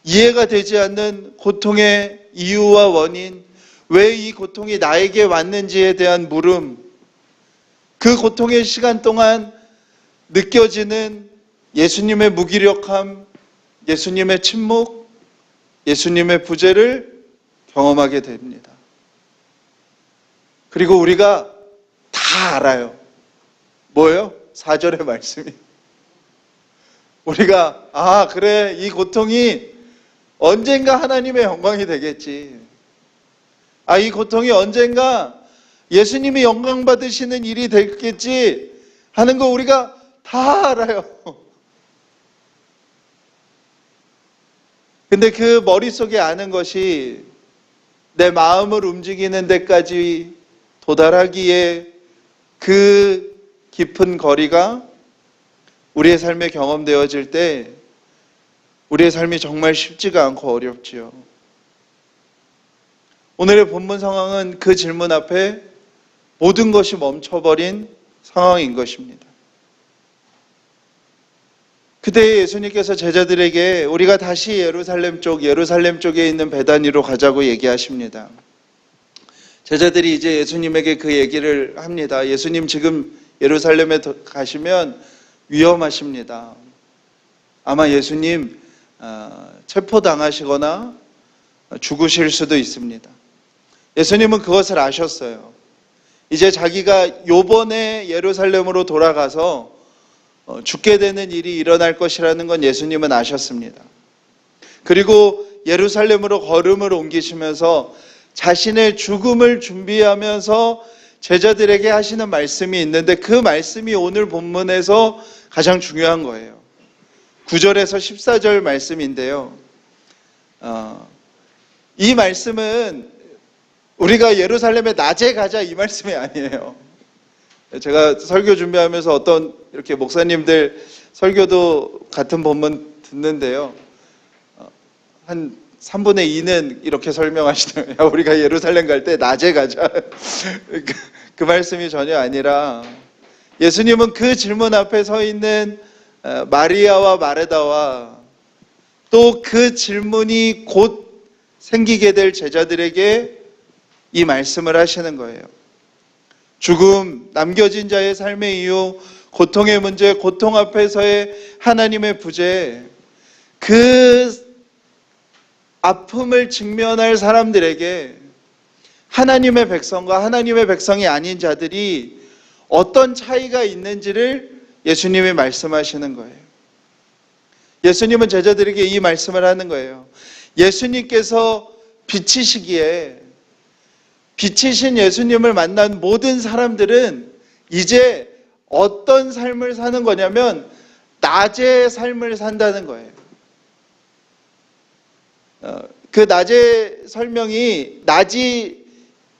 D: 이해가 되지 않는 고통의 이유와 원인, 왜 이 고통이 나에게 왔는지에 대한 물음, 그 고통의 시간 동안 느껴지는 예수님의 무기력함, 예수님의 침묵, 예수님의 부재를 경험하게 됩니다. 그리고 우리가 다 알아요. 뭐예요? 4절의 말씀이. 우리가 그래, 이 고통이 언젠가 하나님의 영광이 되겠지. 이 고통이 언젠가 예수님이 영광 받으시는 일이 되겠지 하는 거 우리가 다 알아요. 근데 그 머릿속에 아는 것이 내 마음을 움직이는 데까지 도달하기에 그 깊은 거리가 우리의 삶에 경험되어질 때 우리의 삶이 정말 쉽지가 않고 어렵지요. 오늘의 본문 상황은 그 질문 앞에 모든 것이 멈춰버린 상황인 것입니다. 그때 예수님께서 제자들에게 우리가 다시 예루살렘 쪽에 있는 베다니로 가자고 얘기하십니다. 제자들이 이제 예수님에게 그 얘기를 합니다. 예수님 지금 예루살렘에 가시면 위험하십니다. 아마 예수님 체포당하시거나 죽으실 수도 있습니다. 예수님은 그것을 아셨어요. 이제 자기가 요번에 예루살렘으로 돌아가서 죽게 되는 일이 일어날 것이라는 건 예수님은 아셨습니다. 그리고 예루살렘으로 걸음을 옮기시면서 자신의 죽음을 준비하면서 제자들에게 하시는 말씀이 있는데 그 말씀이 오늘 본문에서 가장 중요한 거예요. 9절에서 14절 말씀인데요. 이 말씀은 우리가 예루살렘에 낮에 가자 이 말씀이 아니에요. 제가 설교 준비하면서 어떤 이렇게 목사님들 설교도 같은 본문 듣는데요. 한 3분의 2는 이렇게 설명하시더라고요. 야, 우리가 예루살렘 갈 때 낮에 가자. 그 말씀이 전혀 아니라 예수님은 그 질문 앞에 서 있는 마리아와 마르다와 또 그 질문이 곧 생기게 될 제자들에게 이 말씀을 하시는 거예요. 죽음, 남겨진 자의 삶의 이유, 고통의 문제, 고통 앞에서의 하나님의 부재, 그 아픔을 직면할 사람들에게 하나님의 백성과 하나님의 백성이 아닌 자들이 어떤 차이가 있는지를 예수님이 말씀하시는 거예요. 예수님은 제자들에게 이 말씀을 하는 거예요. 예수님께서 빛이시기에 빛이신 예수님을 만난 모든 사람들은 이제 어떤 삶을 사는 거냐면 낮의 삶을 산다는 거예요. 그 낮의 설명이 낮이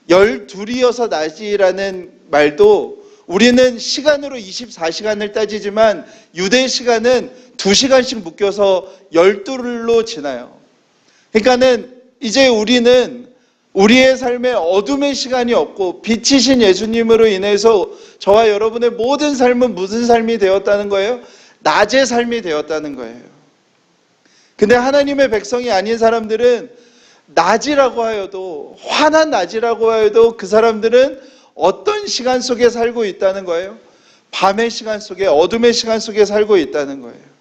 D: 12이어서 낮이라는 말도 우리는 시간으로 24시간을 따지지만 유대 시간은 2시간씩 묶여서 12로 지나요. 그러니까는 이제 우리는 우리의 삶에 어둠의 시간이 없고 빛이신 예수님으로 인해서 저와 여러분의 모든 삶은 무슨 삶이 되었다는 거예요? 낮의 삶이 되었다는 거예요. 근데 하나님의 백성이 아닌 사람들은 낮이라고 하여도 환한 낮이라고 하여도 그 사람들은 어떤 시간 속에 살고 있다는 거예요? 밤의 시간 속에 어둠의 시간 속에 살고 있다는 거예요.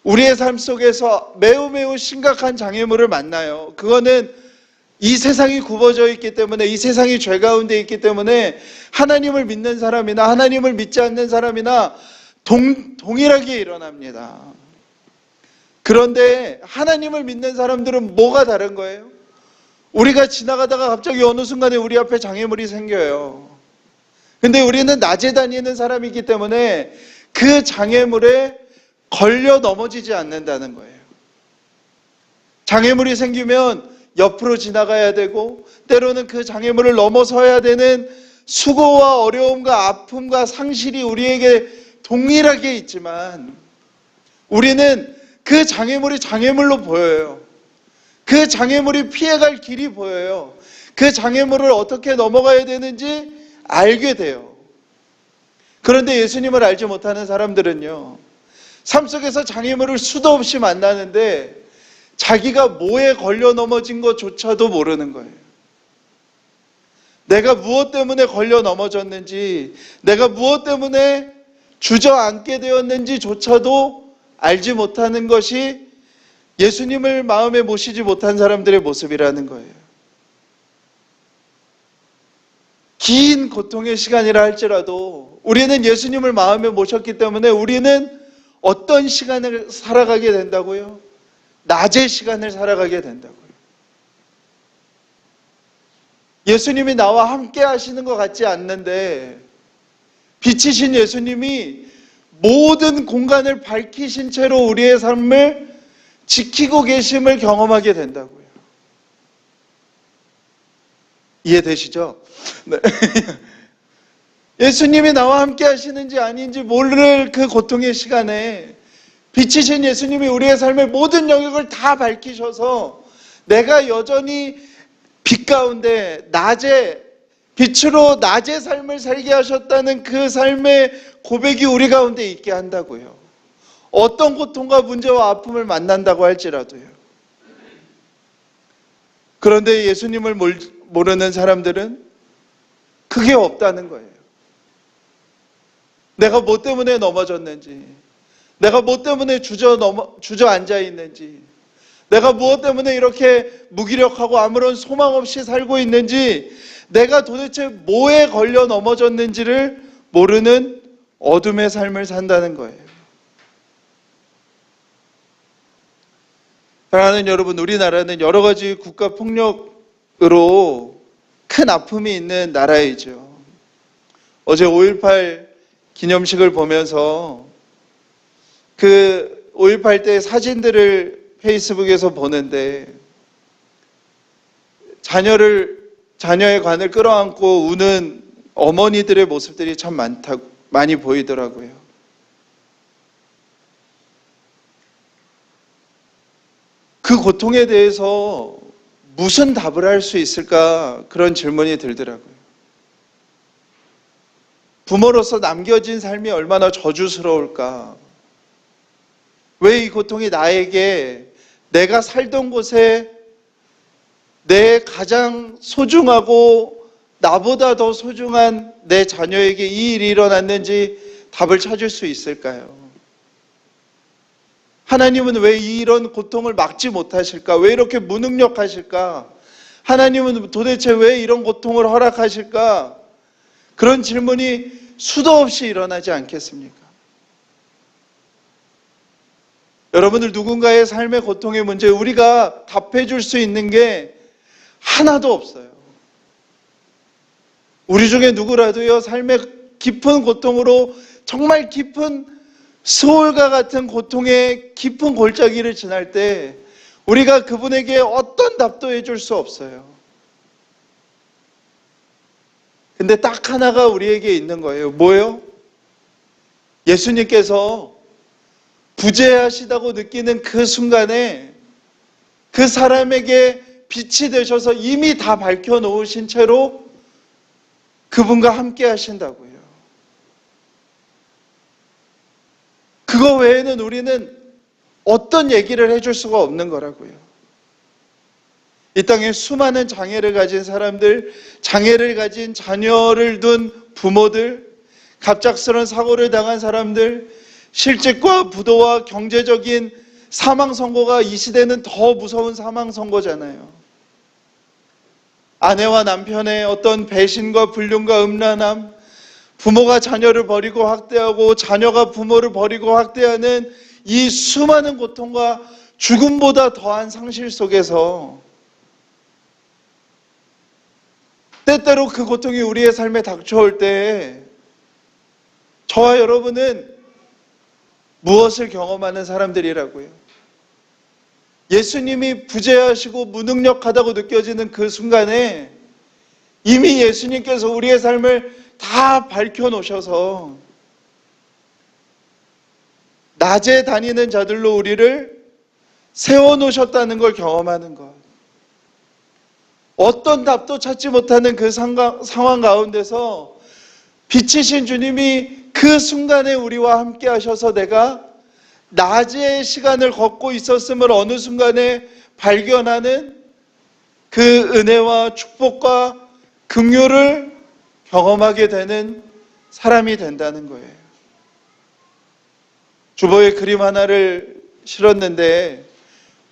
D: 우리의 삶 속에서 매우 심각한 장애물을 만나요. 그거는 이 세상이 굽어져 있기 때문에 이 세상이 죄 가운데 있기 때문에 하나님을 믿는 사람이나 하나님을 믿지 않는 사람이나 동일하게 일어납니다. 그런데 하나님을 믿는 사람들은 뭐가 다른 거예요? 우리가 지나가다가 갑자기 어느 순간에 우리 앞에 장애물이 생겨요. 근데 우리는 낮에 다니는 사람이기 때문에 그 장애물에 걸려 넘어지지 않는다는 거예요. 장애물이 생기면 옆으로 지나가야 되고 때로는 그 장애물을 넘어서야 되는 수고와 어려움과 아픔과 상실이 우리에게 동일하게 있지만 우리는 그 장애물이 장애물로 보여요. 그 장애물이 피해갈 길이 보여요. 그 장애물을 어떻게 넘어가야 되는지 알게 돼요. 그런데 예수님을 알지 못하는 사람들은요, 삶 속에서 장애물을 수도 없이 만나는데 자기가 뭐에 걸려 넘어진 것조차도 모르는 거예요. 내가 무엇 때문에 걸려 넘어졌는지, 내가 무엇 때문에 주저앉게 되었는지조차도 알지 못하는 것이 예수님을 마음에 모시지 못한 사람들의 모습이라는 거예요. 긴 고통의 시간이라 할지라도 우리는 예수님을 마음에 모셨기 때문에 우리는 어떤 시간을 살아가게 된다고요? 낮의 시간을 살아가게 된다고요. 예수님이 나와 함께 하시는 것 같지 않는데 빛이신 예수님이 모든 공간을 밝히신 채로 우리의 삶을 지키고 계심을 경험하게 된다고요. 이해되시죠? 네. 예수님이 나와 함께 하시는지 아닌지 모를 그 고통의 시간에 빛이신 예수님이 우리의 삶의 모든 영역을 다 밝히셔서 내가 여전히 빛 가운데 낮에 빛으로 낮의 삶을 살게 하셨다는 그 삶의 고백이 우리 가운데 있게 한다고요. 어떤 고통과 문제와 아픔을 만난다고 할지라도요. 그런데 예수님을 모르는 사람들은 그게 없다는 거예요. 내가 뭐 때문에 넘어졌는지, 내가 뭐 때문에 주저앉아 있는지, 내가 무엇 때문에 이렇게 무기력하고 아무런 소망 없이 살고 있는지, 내가 도대체 뭐에 걸려 넘어졌는지를 모르는 어둠의 삶을 산다는 거예요. 사랑하는 여러분, 우리나라는 여러 가지 국가 폭력으로 큰 아픔이 있는 나라이죠. 어제 5.18 기념식을 보면서 그 5.18 때 사진들을 페이스북에서 보는데 자녀의 관을 끌어안고 우는 어머니들의 모습들이 참 많이 보이더라고요. 그 고통에 대해서 무슨 답을 할 수 있을까 그런 질문이 들더라고요. 부모로서 남겨진 삶이 얼마나 저주스러울까? 왜 이 고통이 나에게 내가 살던 곳에 내 가장 소중하고 나보다 더 소중한 내 자녀에게 이 일이 일어났는지 답을 찾을 수 있을까요? 하나님은 왜 이런 고통을 막지 못하실까? 왜 이렇게 무능력하실까? 하나님은 도대체 왜 이런 고통을 허락하실까? 그런 질문이 수도 없이 일어나지 않겠습니까? 여러분들 누군가의 삶의 고통의 문제에 우리가 답해 줄 수 있는 게 하나도 없어요. 우리 중에 누구라도요, 삶의 깊은 고통으로 정말 깊은 소울과 같은 고통의 깊은 골짜기를 지날 때 우리가 그분에게 어떤 답도 해줄 수 없어요. 근데 딱 하나가 우리에게 있는 거예요. 뭐예요? 예수님께서 부재하시다고 느끼는 그 순간에 그 사람에게 빛이 되셔서 이미 다 밝혀놓으신 채로 그분과 함께 하신다고요. 그거 외에는 우리는 어떤 얘기를 해줄 수가 없는 거라고요. 이 땅에 수많은 장애를 가진 사람들, 장애를 가진 자녀를 둔 부모들, 갑작스러운 사고를 당한 사람들, 실직과 부도와 경제적인 사망 선고가 이 시대는 더 무서운 사망 선고잖아요. 아내와 남편의 어떤 배신과 불륜과 음란함, 부모가 자녀를 버리고 학대하고 자녀가 부모를 버리고 학대하는 이 수많은 고통과 죽음보다 더한 상실 속에서 때때로 그 고통이 우리의 삶에 닥쳐올 때 저와 여러분은 무엇을 경험하는 사람들이라고요? 예수님이 부재하시고 무능력하다고 느껴지는 그 순간에 이미 예수님께서 우리의 삶을 다 밝혀놓으셔서 낮에 다니는 자들로 우리를 세워놓으셨다는 걸 경험하는 것. 어떤 답도 찾지 못하는 그 상황 가운데서 빛이신 주님이 그 순간에 우리와 함께 하셔서 내가 낮의 시간을 걷고 있었음을 어느 순간에 발견하는 그 은혜와 축복과 긍휼을 경험하게 되는 사람이 된다는 거예요. 주보에 그림 하나를 실었는데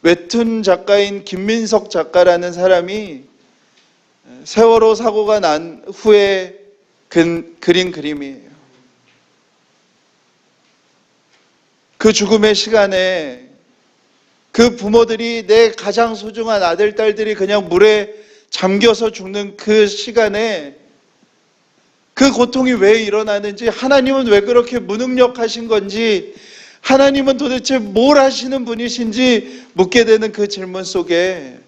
D: 웹툰 작가인 김민석 작가라는 사람이 세월호 사고가 난 후에 그린 그림이에요. 그 죽음의 시간에 그 부모들이 내 가장 소중한 아들, 딸들이 그냥 물에 잠겨서 죽는 그 시간에 그 고통이 왜 일어나는지, 하나님은 왜 그렇게 무능력하신 건지, 하나님은 도대체 뭘 하시는 분이신지 묻게 되는 그 질문 속에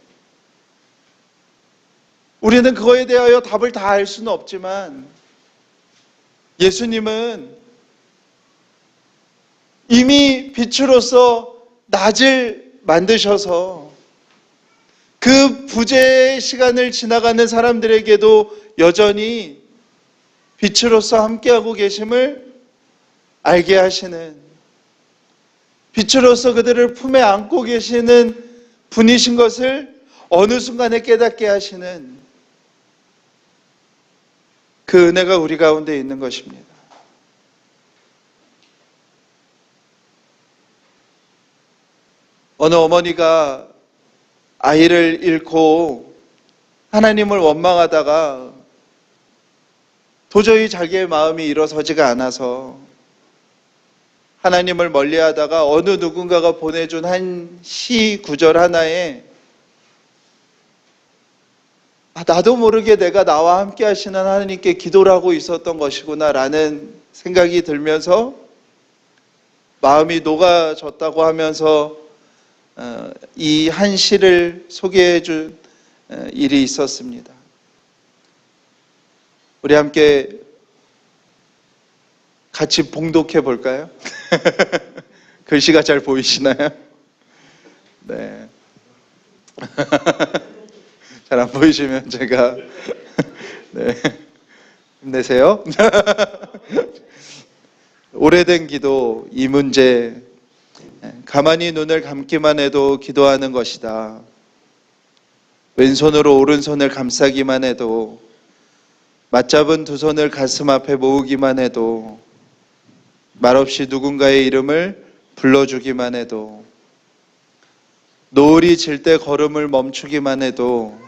D: 우리는 그거에 대하여 답을 다 알 수는 없지만 예수님은 이미 빛으로서 낮을 만드셔서 그 부재의 시간을 지나가는 사람들에게도 여전히 빛으로서 함께하고 계심을 알게 하시는, 빛으로서 그들을 품에 안고 계시는 분이신 것을 어느 순간에 깨닫게 하시는 그 은혜가 우리 가운데 있는 것입니다. 어느 어머니가 아이를 잃고 하나님을 원망하다가 도저히 자기의 마음이 일어서지가 않아서 하나님을 멀리하다가 어느 누군가가 보내준 한 시 구절 하나에 나도 모르게 내가 나와 함께 하시는 하나님께 기도를 하고 있었던 것이구나 라는 생각이 들면서 마음이 녹아졌다고 하면서 이 한 시를 소개해 준 일이 있었습니다. 우리 함께 같이 봉독해 볼까요? 글씨가 잘 보이시나요? 네. 잘 안 보이시면 제가 네. 힘내세요. 오래된 기도, 이 문제, 가만히 눈을 감기만 해도 기도하는 것이다. 왼손으로 오른손을 감싸기만 해도, 맞잡은 두 손을 가슴 앞에 모으기만 해도, 말없이 누군가의 이름을 불러주기만 해도, 노을이 질 때 걸음을 멈추기만 해도,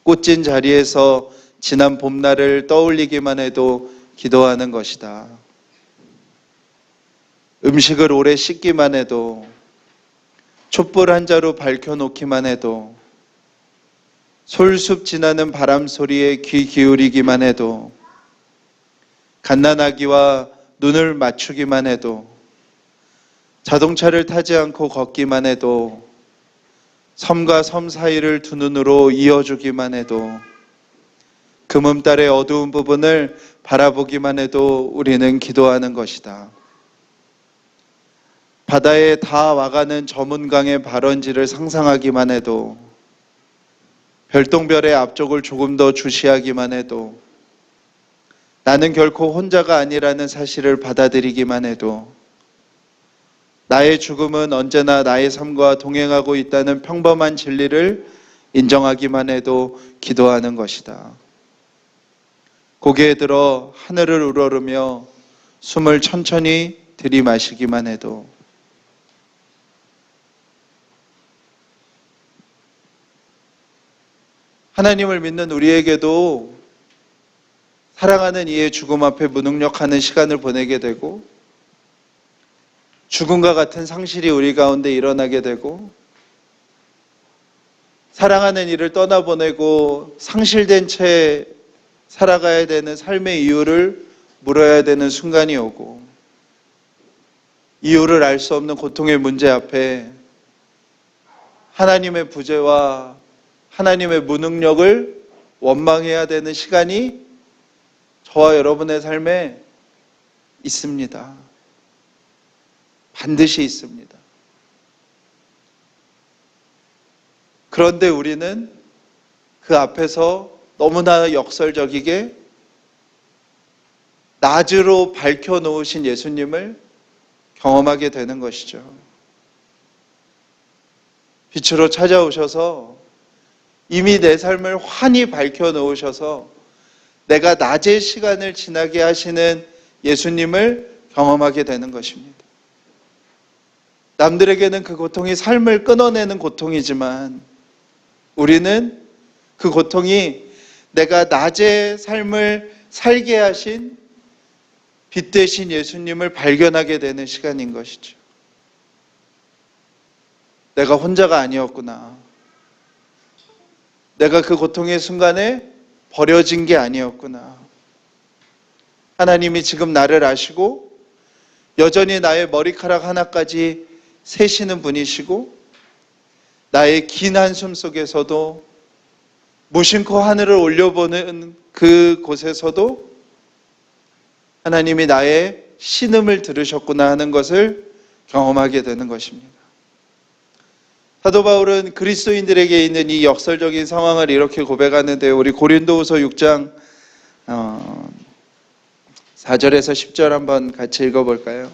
D: 꽃진 자리에서 지난 봄날을 떠올리기만 해도 기도하는 것이다. 음식을 오래 씻기만 해도, 촛불 한 자루 밝혀놓기만 해도, 솔숲 지나는 바람 소리에 귀 기울이기만 해도, 갓난아기와 눈을 맞추기만 해도, 자동차를 타지 않고 걷기만 해도, 섬과 섬 사이를 두 눈으로 이어주기만 해도, 금음달의 어두운 부분을 바라보기만 해도 우리는 기도하는 것이다. 바다에 다 와가는 저문강의 발원지를 상상하기만 해도, 별똥별의 앞쪽을 조금 더 주시하기만 해도, 나는 결코 혼자가 아니라는 사실을 받아들이기만 해도, 나의 죽음은 언제나 나의 삶과 동행하고 있다는 평범한 진리를 인정하기만 해도 기도하는 것이다. 고개에 들어 하늘을 우러르며 숨을 천천히 들이마시기만 해도, 하나님을 믿는 우리에게도 사랑하는 이의 죽음 앞에 무능력하는 시간을 보내게 되고, 죽음과 같은 상실이 우리 가운데 일어나게 되고, 사랑하는 이를 떠나보내고 상실된 채 살아가야 되는 삶의 이유를 물어야 되는 순간이 오고, 이유를 알 수 없는 고통의 문제 앞에 하나님의 부재와 하나님의 무능력을 원망해야 되는 시간이 저와 여러분의 삶에 있습니다. 반드시 있습니다. 그런데 우리는 그 앞에서 너무나 역설적이게 낮으로 밝혀놓으신 예수님을 경험하게 되는 것이죠. 빛으로 찾아오셔서 이미 내 삶을 환히 밝혀놓으셔서 내가 낮의 시간을 지나게 하시는 예수님을 경험하게 되는 것입니다. 남들에게는 그 고통이 삶을 끊어내는 고통이지만 우리는 그 고통이 내가 낮의 삶을 살게 하신 빛 되신 예수님을 발견하게 되는 시간인 것이죠. 내가 혼자가 아니었구나. 내가 그 고통의 순간에 버려진 게 아니었구나. 하나님이 지금 나를 아시고 여전히 나의 머리카락 하나까지 세시는 분이시고, 나의 긴 한숨 속에서도 무심코 하늘을 올려보는 그 곳에서도 하나님이 나의 신음을 들으셨구나 하는 것을 경험하게 되는 것입니다. 사도 바울은 그리스도인들에게 있는 이 역설적인 상황을 이렇게 고백하는데요. 우리 고린도후서 6장 4절에서 10절 한번 같이 읽어볼까요?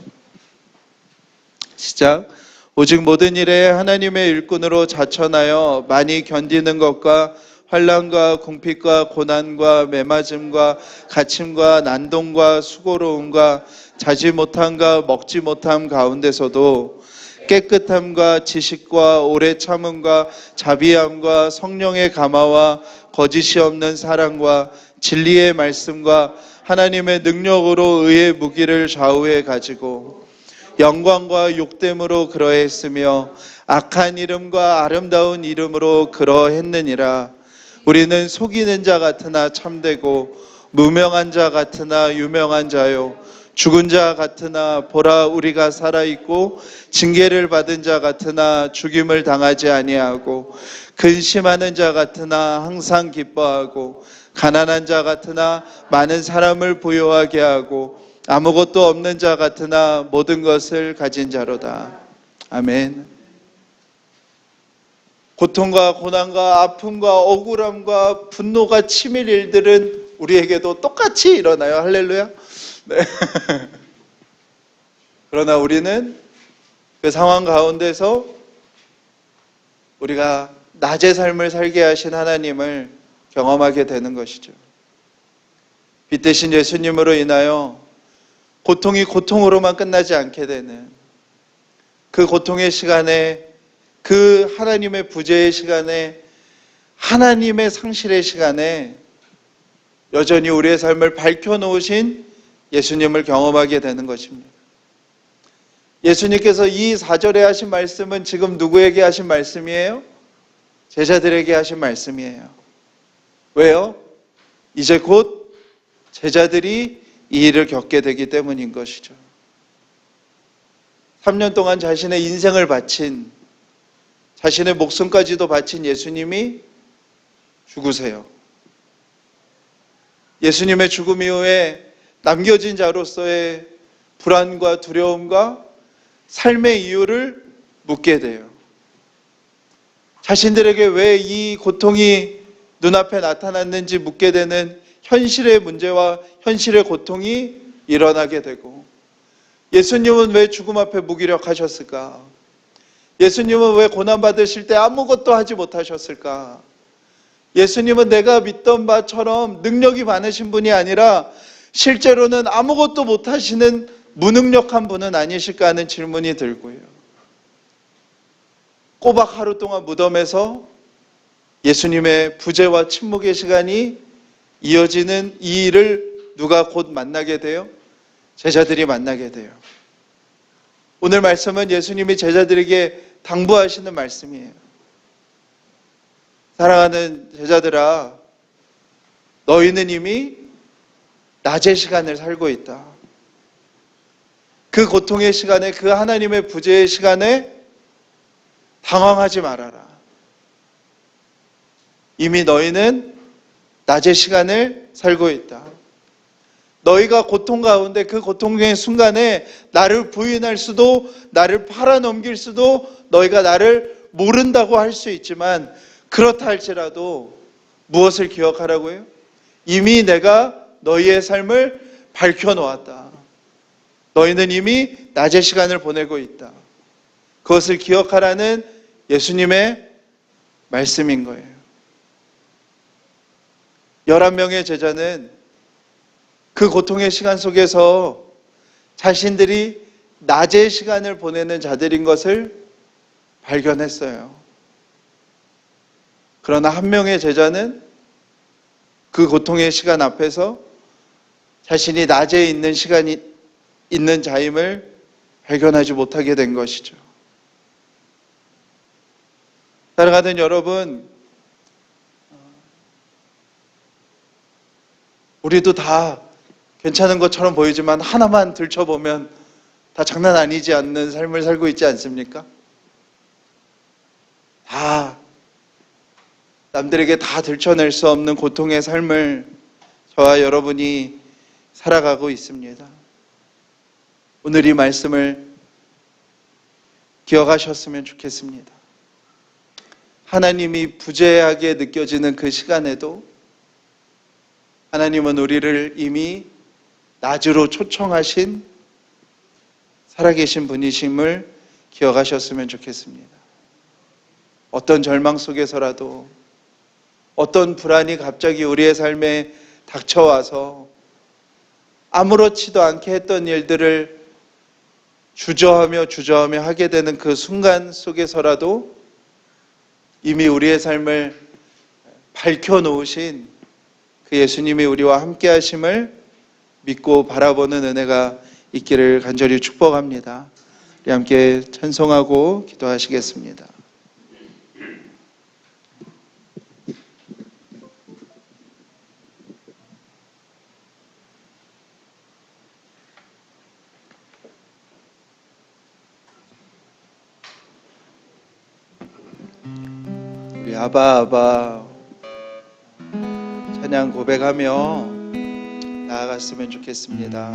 D: 시작. 오직 모든 일에 하나님의 일꾼으로 자천하여 많이 견디는 것과 환난과 궁핍과 고난과 매맞음과 갇힘과 난동과 수고로움과 자지 못함과 먹지 못함 가운데서도 깨끗함과 지식과 오래 참음과 자비함과 성령의 감화와 거짓이 없는 사랑과 진리의 말씀과 하나님의 능력으로 의의 무기를 좌우해 가지고 영광과 욕됨으로 그러했으며 악한 이름과 아름다운 이름으로 그러했느니라. 우리는 속이는 자 같으나 참되고 무명한 자 같으나 유명한 자요 죽은 자 같으나 보라 우리가 살아있고 징계를 받은 자 같으나 죽임을 당하지 아니하고 근심하는 자 같으나 항상 기뻐하고 가난한 자 같으나 많은 사람을 부유하게 하고 아무것도 없는 자 같으나 모든 것을 가진 자로다. 아멘. 고통과 고난과 아픔과 억울함과 분노가 치밀 일들은 우리에게도 똑같이 일어나요. 할렐루야. 네. 그러나 우리는 그 상황 가운데서 우리가 낮의 삶을 살게 하신 하나님을 경험하게 되는 것이죠. 빛 대신 예수님으로 인하여 고통이 고통으로만 끝나지 않게 되는 그 고통의 시간에, 그 하나님의 부재의 시간에, 하나님의 상실의 시간에 여전히 우리의 삶을 밝혀놓으신 예수님을 경험하게 되는 것입니다. 예수님께서 이 4절에 하신 말씀은 지금 누구에게 하신 말씀이에요? 제자들에게 하신 말씀이에요. 왜요? 이제 곧 제자들이 이 일을 겪게 되기 때문인 것이죠. 3년 동안 자신의 인생을 바친, 자신의 목숨까지도 바친 예수님이 죽으세요. 예수님의 죽음 이후에 남겨진 자로서의 불안과 두려움과 삶의 이유를 묻게 돼요. 자신들에게 왜 이 고통이 눈앞에 나타났는지 묻게 되는 현실의 문제와 현실의 고통이 일어나게 되고, 예수님은 왜 죽음 앞에 무기력하셨을까? 예수님은 왜 고난받으실 때 아무것도 하지 못하셨을까? 예수님은 내가 믿던 바처럼 능력이 많으신 분이 아니라 실제로는 아무것도 못하시는 무능력한 분은 아니실까 하는 질문이 들고요. 꼬박 하루 동안 무덤에서 예수님의 부재와 침묵의 시간이 이어지는 이 일을 누가 곧 만나게 돼요? 제자들이 만나게 돼요. 오늘 말씀은 예수님이 제자들에게 당부하시는 말씀이에요. 사랑하는 제자들아, 너희는 이미 낮의 시간을 살고 있다. 그 고통의 시간에, 그 하나님의 부재의 시간에 당황하지 말아라. 이미 너희는 낮의 시간을 살고 있다. 너희가 고통 가운데 그 고통의 순간에 나를 부인할 수도, 나를 팔아넘길 수도, 너희가 나를 모른다고 할 수 있지만, 그렇다 할지라도 무엇을 기억하라고요? 이미 내가 너희의 삶을 밝혀놓았다. 너희는 이미 낮의 시간을 보내고 있다. 그것을 기억하라는 예수님의 말씀인 거예요. 11명의 제자는 그 고통의 시간 속에서 자신들이 낮의 시간을 보내는 자들인 것을 발견했어요. 그러나 한 명의 제자는 그 고통의 시간 앞에서 자신이 낮에 있는 시간이 있는 자임을 발견하지 못하게 된 것이죠. 사랑하는 여러분, 우리도 다 괜찮은 것처럼 보이지만 하나만 들춰보면 다 장난 아니지 않는 삶을 살고 있지 않습니까? 다 남들에게 다 들춰낼 수 없는 고통의 삶을 저와 여러분이 살아가고 있습니다. 오늘 이 말씀을 기억하셨으면 좋겠습니다. 하나님이 부재하게 느껴지는 그 시간에도 하나님은 우리를 이미 낮으로 초청하신 살아계신 분이심을 기억하셨으면 좋겠습니다. 어떤 절망 속에서라도, 어떤 불안이 갑자기 우리의 삶에 닥쳐와서 아무렇지도 않게 했던 일들을 주저하며 하게 되는 그 순간 속에서라도 이미 우리의 삶을 밝혀놓으신 그 예수님이 우리와 함께 하심을 믿고 바라보는 은혜가 있기를 간절히 축복합니다. 우리 함께 찬송하고 기도하시겠습니다. 우리 아바 찬양 고백하며 나아갔으면 좋겠습니다.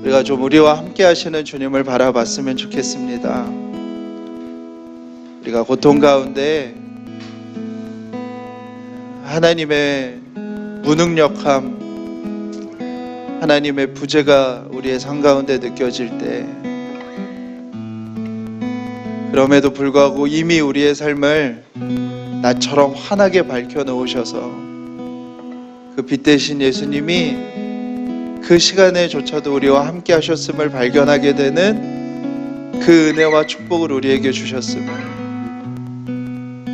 D: 우리가 좀 우리와 함께 하시는 주님을 바라봤으면 좋겠습니다. 우리가 고통 가운데 하나님의 무능력함, 하나님의 부재가 우리의 삶 가운데 느껴질 때, 그럼에도 불구하고 이미 우리의 삶을 나처럼 환하게 밝혀놓으셔서 그 빛 대신 예수님이 그 시간에조차도 우리와 함께 하셨음을 발견하게 되는 그 은혜와 축복을 우리에게 주셨음을,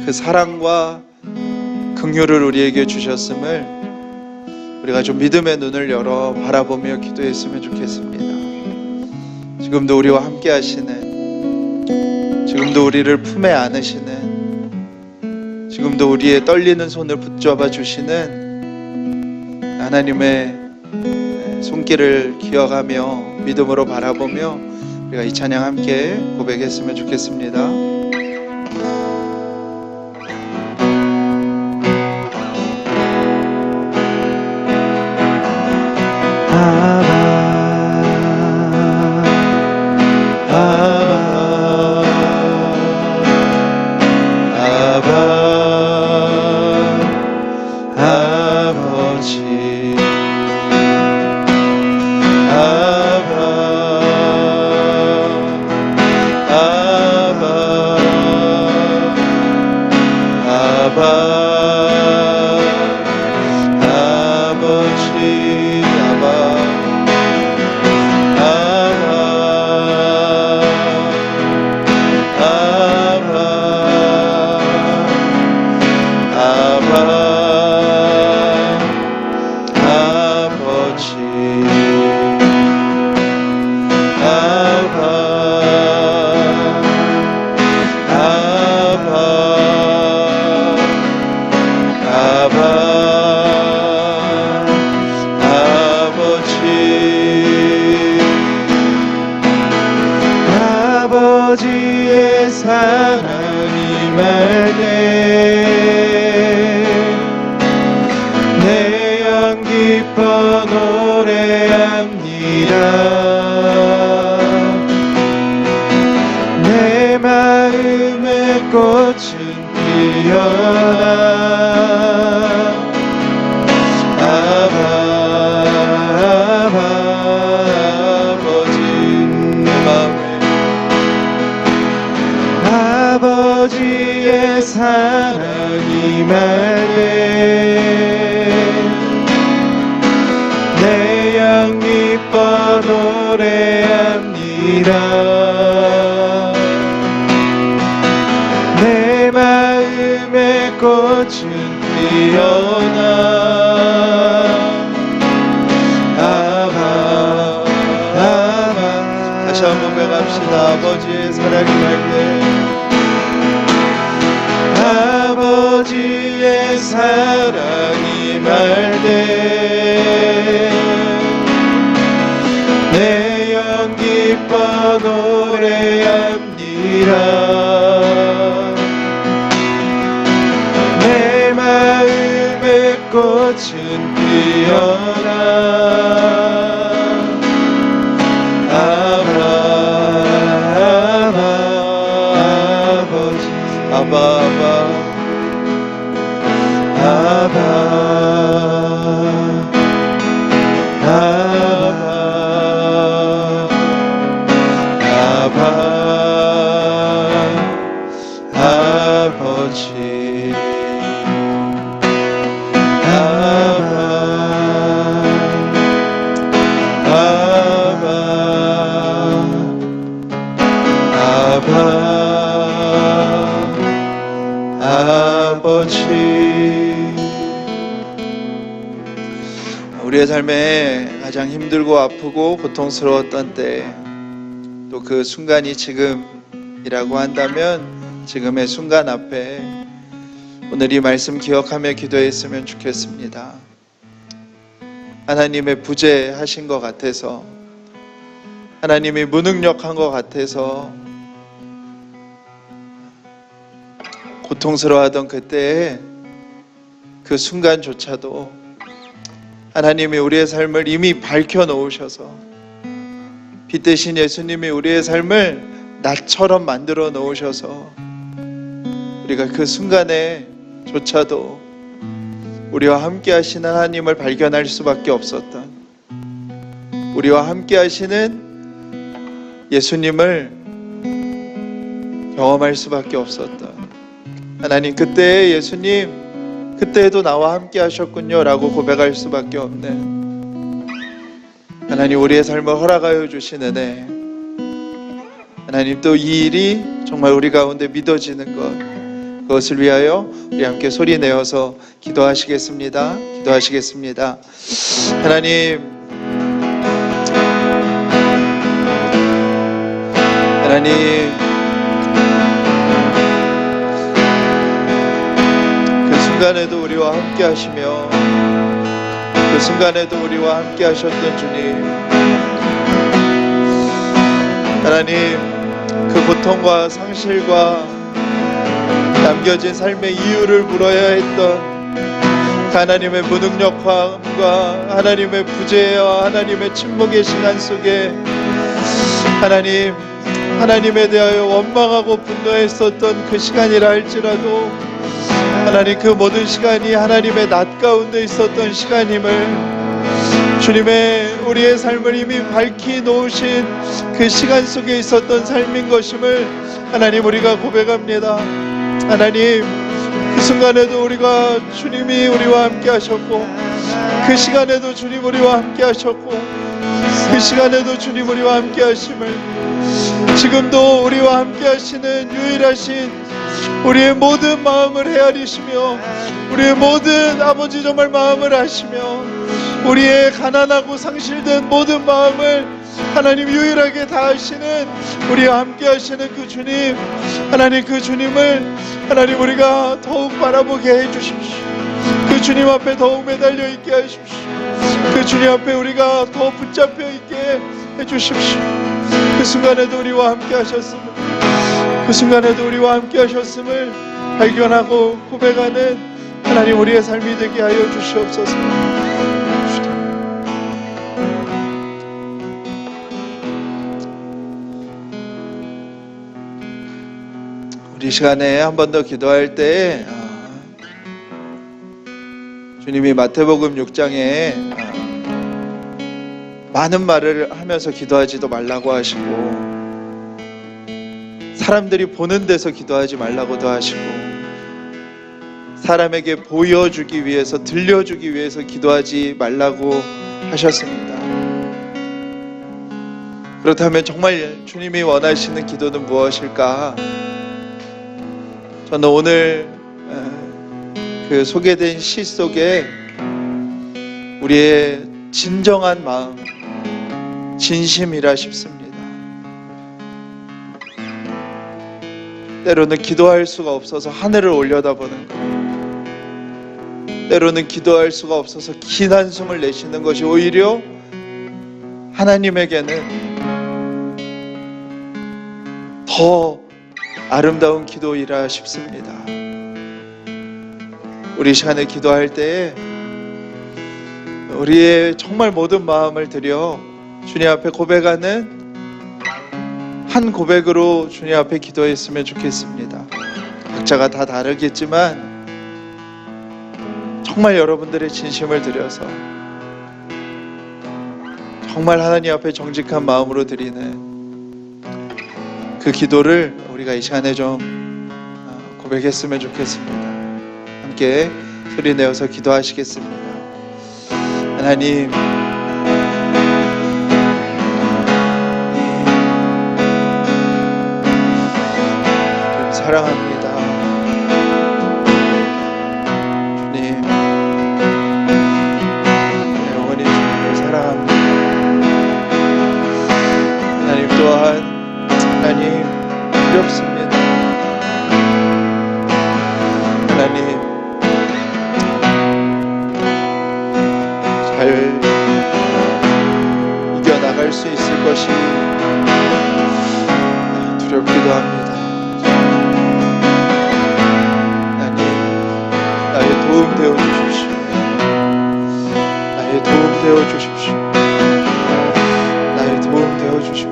D: 그 사랑과 긍휼을 우리에게 주셨음을 우리가 좀 믿음의 눈을 열어 바라보며 기도했으면 좋겠습니다. 지금도 우리와 함께 하시는, 지금도 우리를 품에 안으시는, 지금도 우리의 떨리는 손을 붙잡아 주시는 하나님의 손길을 기억하며 믿음으로 바라보며 우리가 이 찬양 함께 고백했으면 좋겠습니다.
B: 아버지의 사랑이 맑네 내 영 기뻐 노래합니다 내 마음의 꽃은 피어나 아버지의 사랑이 맑네 내 영 기뻐 노래합니다 내 마음의 꽃은 피어나 아바 다시 한번 배갑시다. 아버지의 사랑이 맑네 아버지의 사랑이 맑네 내 영 기뻐 노래합니다 내 마음의 꽃은
D: 뛰어나 아버지 아바 아버지 아버지 우리의 삶에 가장 힘들고 아프고 고통스러웠던 때 또 그 순간이 지금이라고 한다면 지금의 순간 앞에 오늘 이 말씀 기억하며 기도했으면 좋겠습니다. 하나님의 부재하신 것 같아서 하나님이 무능력한 것 같아서 고통스러워하던 그때의 그 순간조차도 하나님이 우리의 삶을 이미 밝혀 놓으셔서 빛 대신 예수님이 우리의 삶을 낮처럼 만들어 놓으셔서 우리가 그 순간에 조차도 우리와 함께 하시는 하나님을 발견할 수밖에 없었던, 우리와 함께 하시는 예수님을 경험할 수밖에 없었던 하나님, 그때 예수님 그때에도 나와 함께 하셨군요 라고 고백할 수밖에 없는 하나님, 우리의 삶을 허락하여 주신 은혜, 하나님, 또 이 일이 정말 우리 가운데 믿어지는 것, 그것을 위하여 우리 함께 소리 내어서 기도하시겠습니다. 기도하시겠습니다. 하나님, 그 순간에도 우리와 함께 하시며 그 순간에도 우리와 함께 하셨던 주님, 하나님, 그 고통과 상실과 남겨진 삶의 이유를 물어야 했던 하나님의 무능력함과 하나님의 부재와 하나님의 침묵의 시간 속에 하나님에 대하여 원망하고 분노했었던 그 시간이라 할지라도 하나님, 그 모든 시간이 하나님의 낮 가운데 있었던 시간임을, 주님의 우리의 삶을 이미 밝히 놓으신 그 시간 속에 있었던 삶인 것임을 하나님, 우리가 고백합니다. 하나님, 그 순간에도 주님이 우리와 함께 하셨고, 그 시간에도 주님 우리와 함께 하셨고, 그 시간에도 주님 우리와 함께 하심을, 지금도 우리와 함께 하시는 유일하신 우리의 모든 마음을 헤아리시며 우리의 모든 아버지 정말 마음을 아시며 우리의 가난하고 상실된 모든 마음을 하나님 유일하게 다 아시는, 우리와 함께 하시는 그 주님, 하나님, 그 주님을 하나님 우리가 더욱 바라보게 해주십시오. 그 주님 앞에 더욱 매달려 있게 하십시오. 그 주님 앞에 우리가 더 붙잡혀 있게 해주십시오. 그 순간에도 우리와 함께 하셨음을, 그 순간에도 우리와 함께 하셨음을 발견하고 고백하는 하나님, 우리의 삶이 되게 하여 주시옵소서. 우리 시간에 한 번 더 기도할 때 주님이 마태복음 6장에 많은 말을 하면서 기도하지도 말라고 하시고, 사람들이 보는 데서 기도하지 말라고도 하시고, 사람에게 보여주기 위해서, 들려주기 위해서 기도하지 말라고 하셨습니다. 그렇다면 정말 주님이 원하시는 기도는 무엇일까? 저는 오늘 그 소개된 시 속에 우리의 진정한 마음, 진심이라 싶습니다. 때로는 기도할 수가 없어서 하늘을 올려다보는 것, 때로는 기도할 수가 없어서 긴 한숨을 내쉬는 것이 오히려 하나님에게는 더 아름다운 기도이라 싶습니다. 우리 시간에 기도할 때에 우리의 정말 모든 마음을 들여 주님 앞에 고백하는 한 고백으로 주님 앞에 기도했으면 좋겠습니다. 각자가 다 다르겠지만 정말 여러분들의 진심을 들여서 정말 하나님 앞에 정직한 마음으로 드리는 그 기도를 우리가 이 시간에 좀 고백했으면 좋겠습니다. 함께 소리 내어서 기도하시겠습니다. 하나님, 사랑합니다. 주님, 영원히 주님을 사랑합니다. 하나님 또한 하나님 두렵습니다. 하나님 잘 이겨나갈 수 있을 것이 두렵기도 합니다. 도움 되어 주십시오. 나의 도움 되어 주십시오. 나의 도움 되어 주십시오.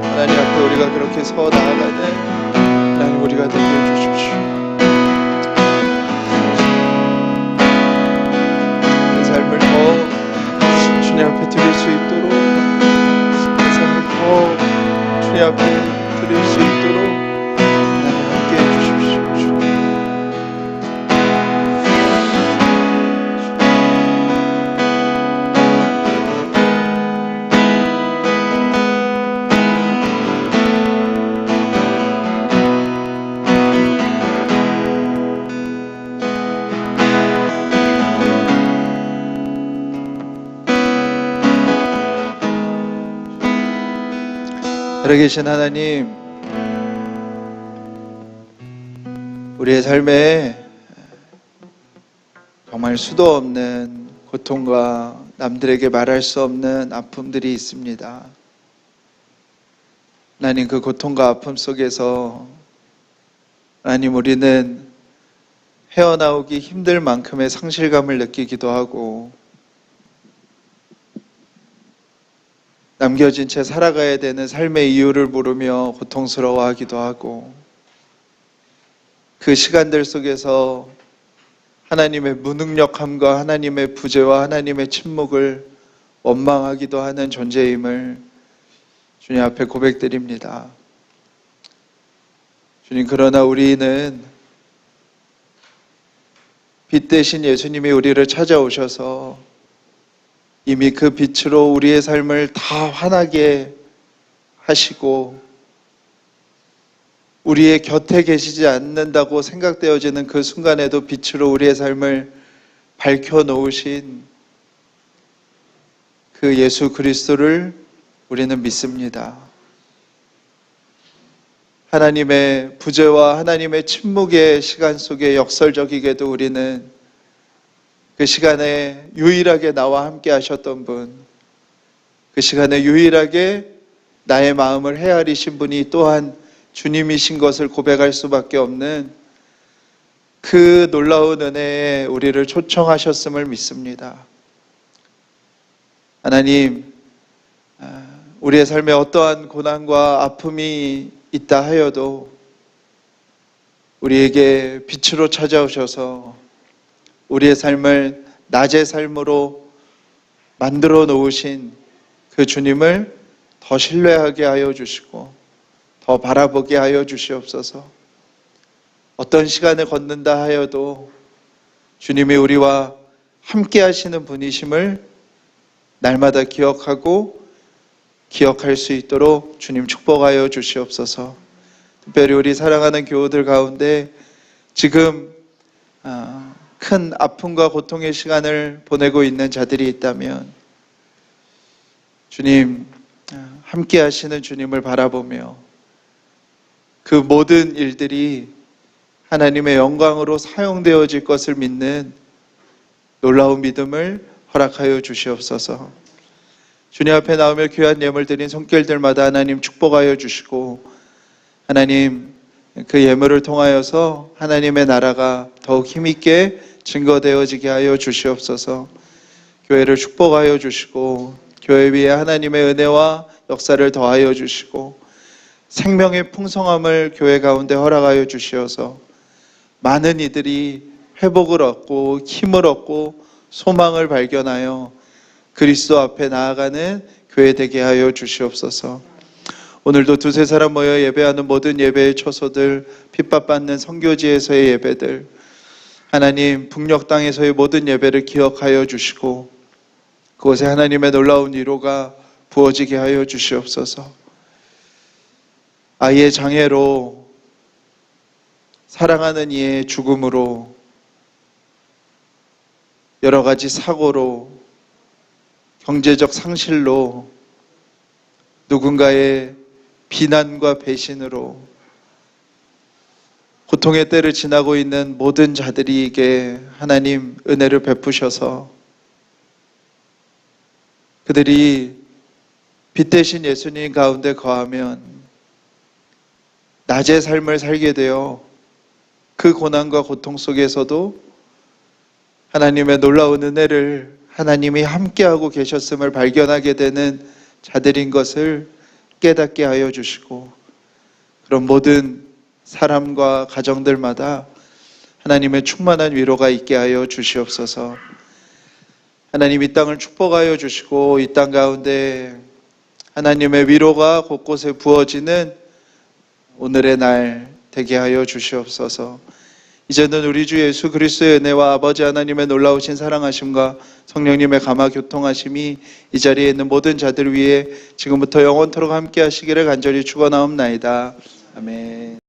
D: 하나님 앞에 우리가 그렇게 서 나아가는 하나님 우리가 되게 해 주십시오. 내 삶을 더 주님 앞에 드릴 수 있도록 내 삶을 더 주님 앞에 드릴 수 있도록 하나님 함께 해주십시오. 주님. 살아계신 하나님, 우리의 삶에 정말 수도 없는 고통과 남들에게 말할 수 없는 아픔들이 있습니다. 하나님, 그 고통과 아픔 속에서 하나님 우리는 헤어나오기 힘들 만큼의 상실감을 느끼기도 하고 남겨진 채 살아가야 되는 삶의 이유를 모르며 고통스러워하기도 하고 그 시간들 속에서 하나님의 무능력함과 하나님의 부재와 하나님의 침묵을 원망하기도 하는 존재임을 주님 앞에 고백드립니다. 주님, 그러나 우리는 빛 대신 예수님이 우리를 찾아오셔서 이미 그 빛으로 우리의 삶을 다 환하게 하시고 우리의 곁에 계시지 않는다고 생각되어지는 그 순간에도 빛으로 우리의 삶을 밝혀놓으신 그 예수 그리스도를 우리는 믿습니다. 하나님의 부재와 하나님의 침묵의 시간 속에 역설적이게도 우리는 그 시간에 유일하게 나와 함께 하셨던 분, 그 시간에 유일하게 나의 마음을 헤아리신 분이 또한 주님이신 것을 고백할 수밖에 없는 그 놀라운 은혜에 우리를 초청하셨음을 믿습니다. 하나님, 우리의 삶에 어떠한 고난과 아픔이 있다 하여도 우리에게 빛으로 찾아오셔서 우리의 삶을 낮의 삶으로 만들어 놓으신 그 주님을 더 신뢰하게 하여 주시고 더 바라보게 하여 주시옵소서. 어떤 시간을 걷는다 하여도 주님이 우리와 함께 하시는 분이심을 날마다 기억하고 기억할 수 있도록 주님 축복하여 주시옵소서. 특별히 우리 사랑하는 교우들 가운데 지금 큰 아픔과 고통의 시간을 보내고 있는 자들이 있다면 주님, 함께 하시는 주님을 바라보며 그 모든 일들이 하나님의 영광으로 사용되어질 것을 믿는 놀라운 믿음을 허락하여 주시옵소서. 주님 앞에 나오며 귀한 예물 드린 손길들마다 하나님 축복하여 주시고 하나님 그 예물을 통하여서 하나님의 나라가 더욱 힘있게 증거되어지게 하여 주시옵소서. 교회를 축복하여 주시고 교회 위에 하나님의 은혜와 역사를 더하여 주시고 생명의 풍성함을 교회 가운데 허락하여 주시어서 많은 이들이 회복을 얻고 힘을 얻고 소망을 발견하여 그리스도 앞에 나아가는 교회 되게 하여 주시옵소서. 오늘도 두세 사람 모여 예배하는 모든 예배의 처소들, 핍박받는 선교지에서의 예배들, 하나님 북녘 땅에서의 모든 예배를 기억하여 주시고 그곳에 하나님의 놀라운 위로가 부어지게 하여 주시옵소서. 아이의 장애로, 사랑하는 이의 죽음으로, 여러 가지 사고로, 경제적 상실로, 누군가의 비난과 배신으로 고통의 때를 지나고 있는 모든 자들에게 하나님 은혜를 베푸셔서 그들이 빛 대신 예수님 가운데 거하면 낮의 삶을 살게 되어 그 고난과 고통 속에서도 하나님의 놀라운 은혜를 하나님이 함께하고 계셨음을 발견하게 되는 자들인 것을 깨닫게 하여 주시고 그런 모든 사람과 가정들마다 하나님의 충만한 위로가 있게 하여 주시옵소서. 하나님 이 땅을 축복하여 주시고 이 땅 가운데 하나님의 위로가 곳곳에 부어지는 오늘의 날 되게 하여 주시옵소서. 이제는 우리 주 예수 그리스도의 은혜와 아버지 하나님의 놀라우신 사랑하심과 성령님의 감화 교통하심이 이 자리에 있는 모든 자들 위에 지금부터 영원토록 함께 하시기를 간절히 축원하옵나이다. 아멘.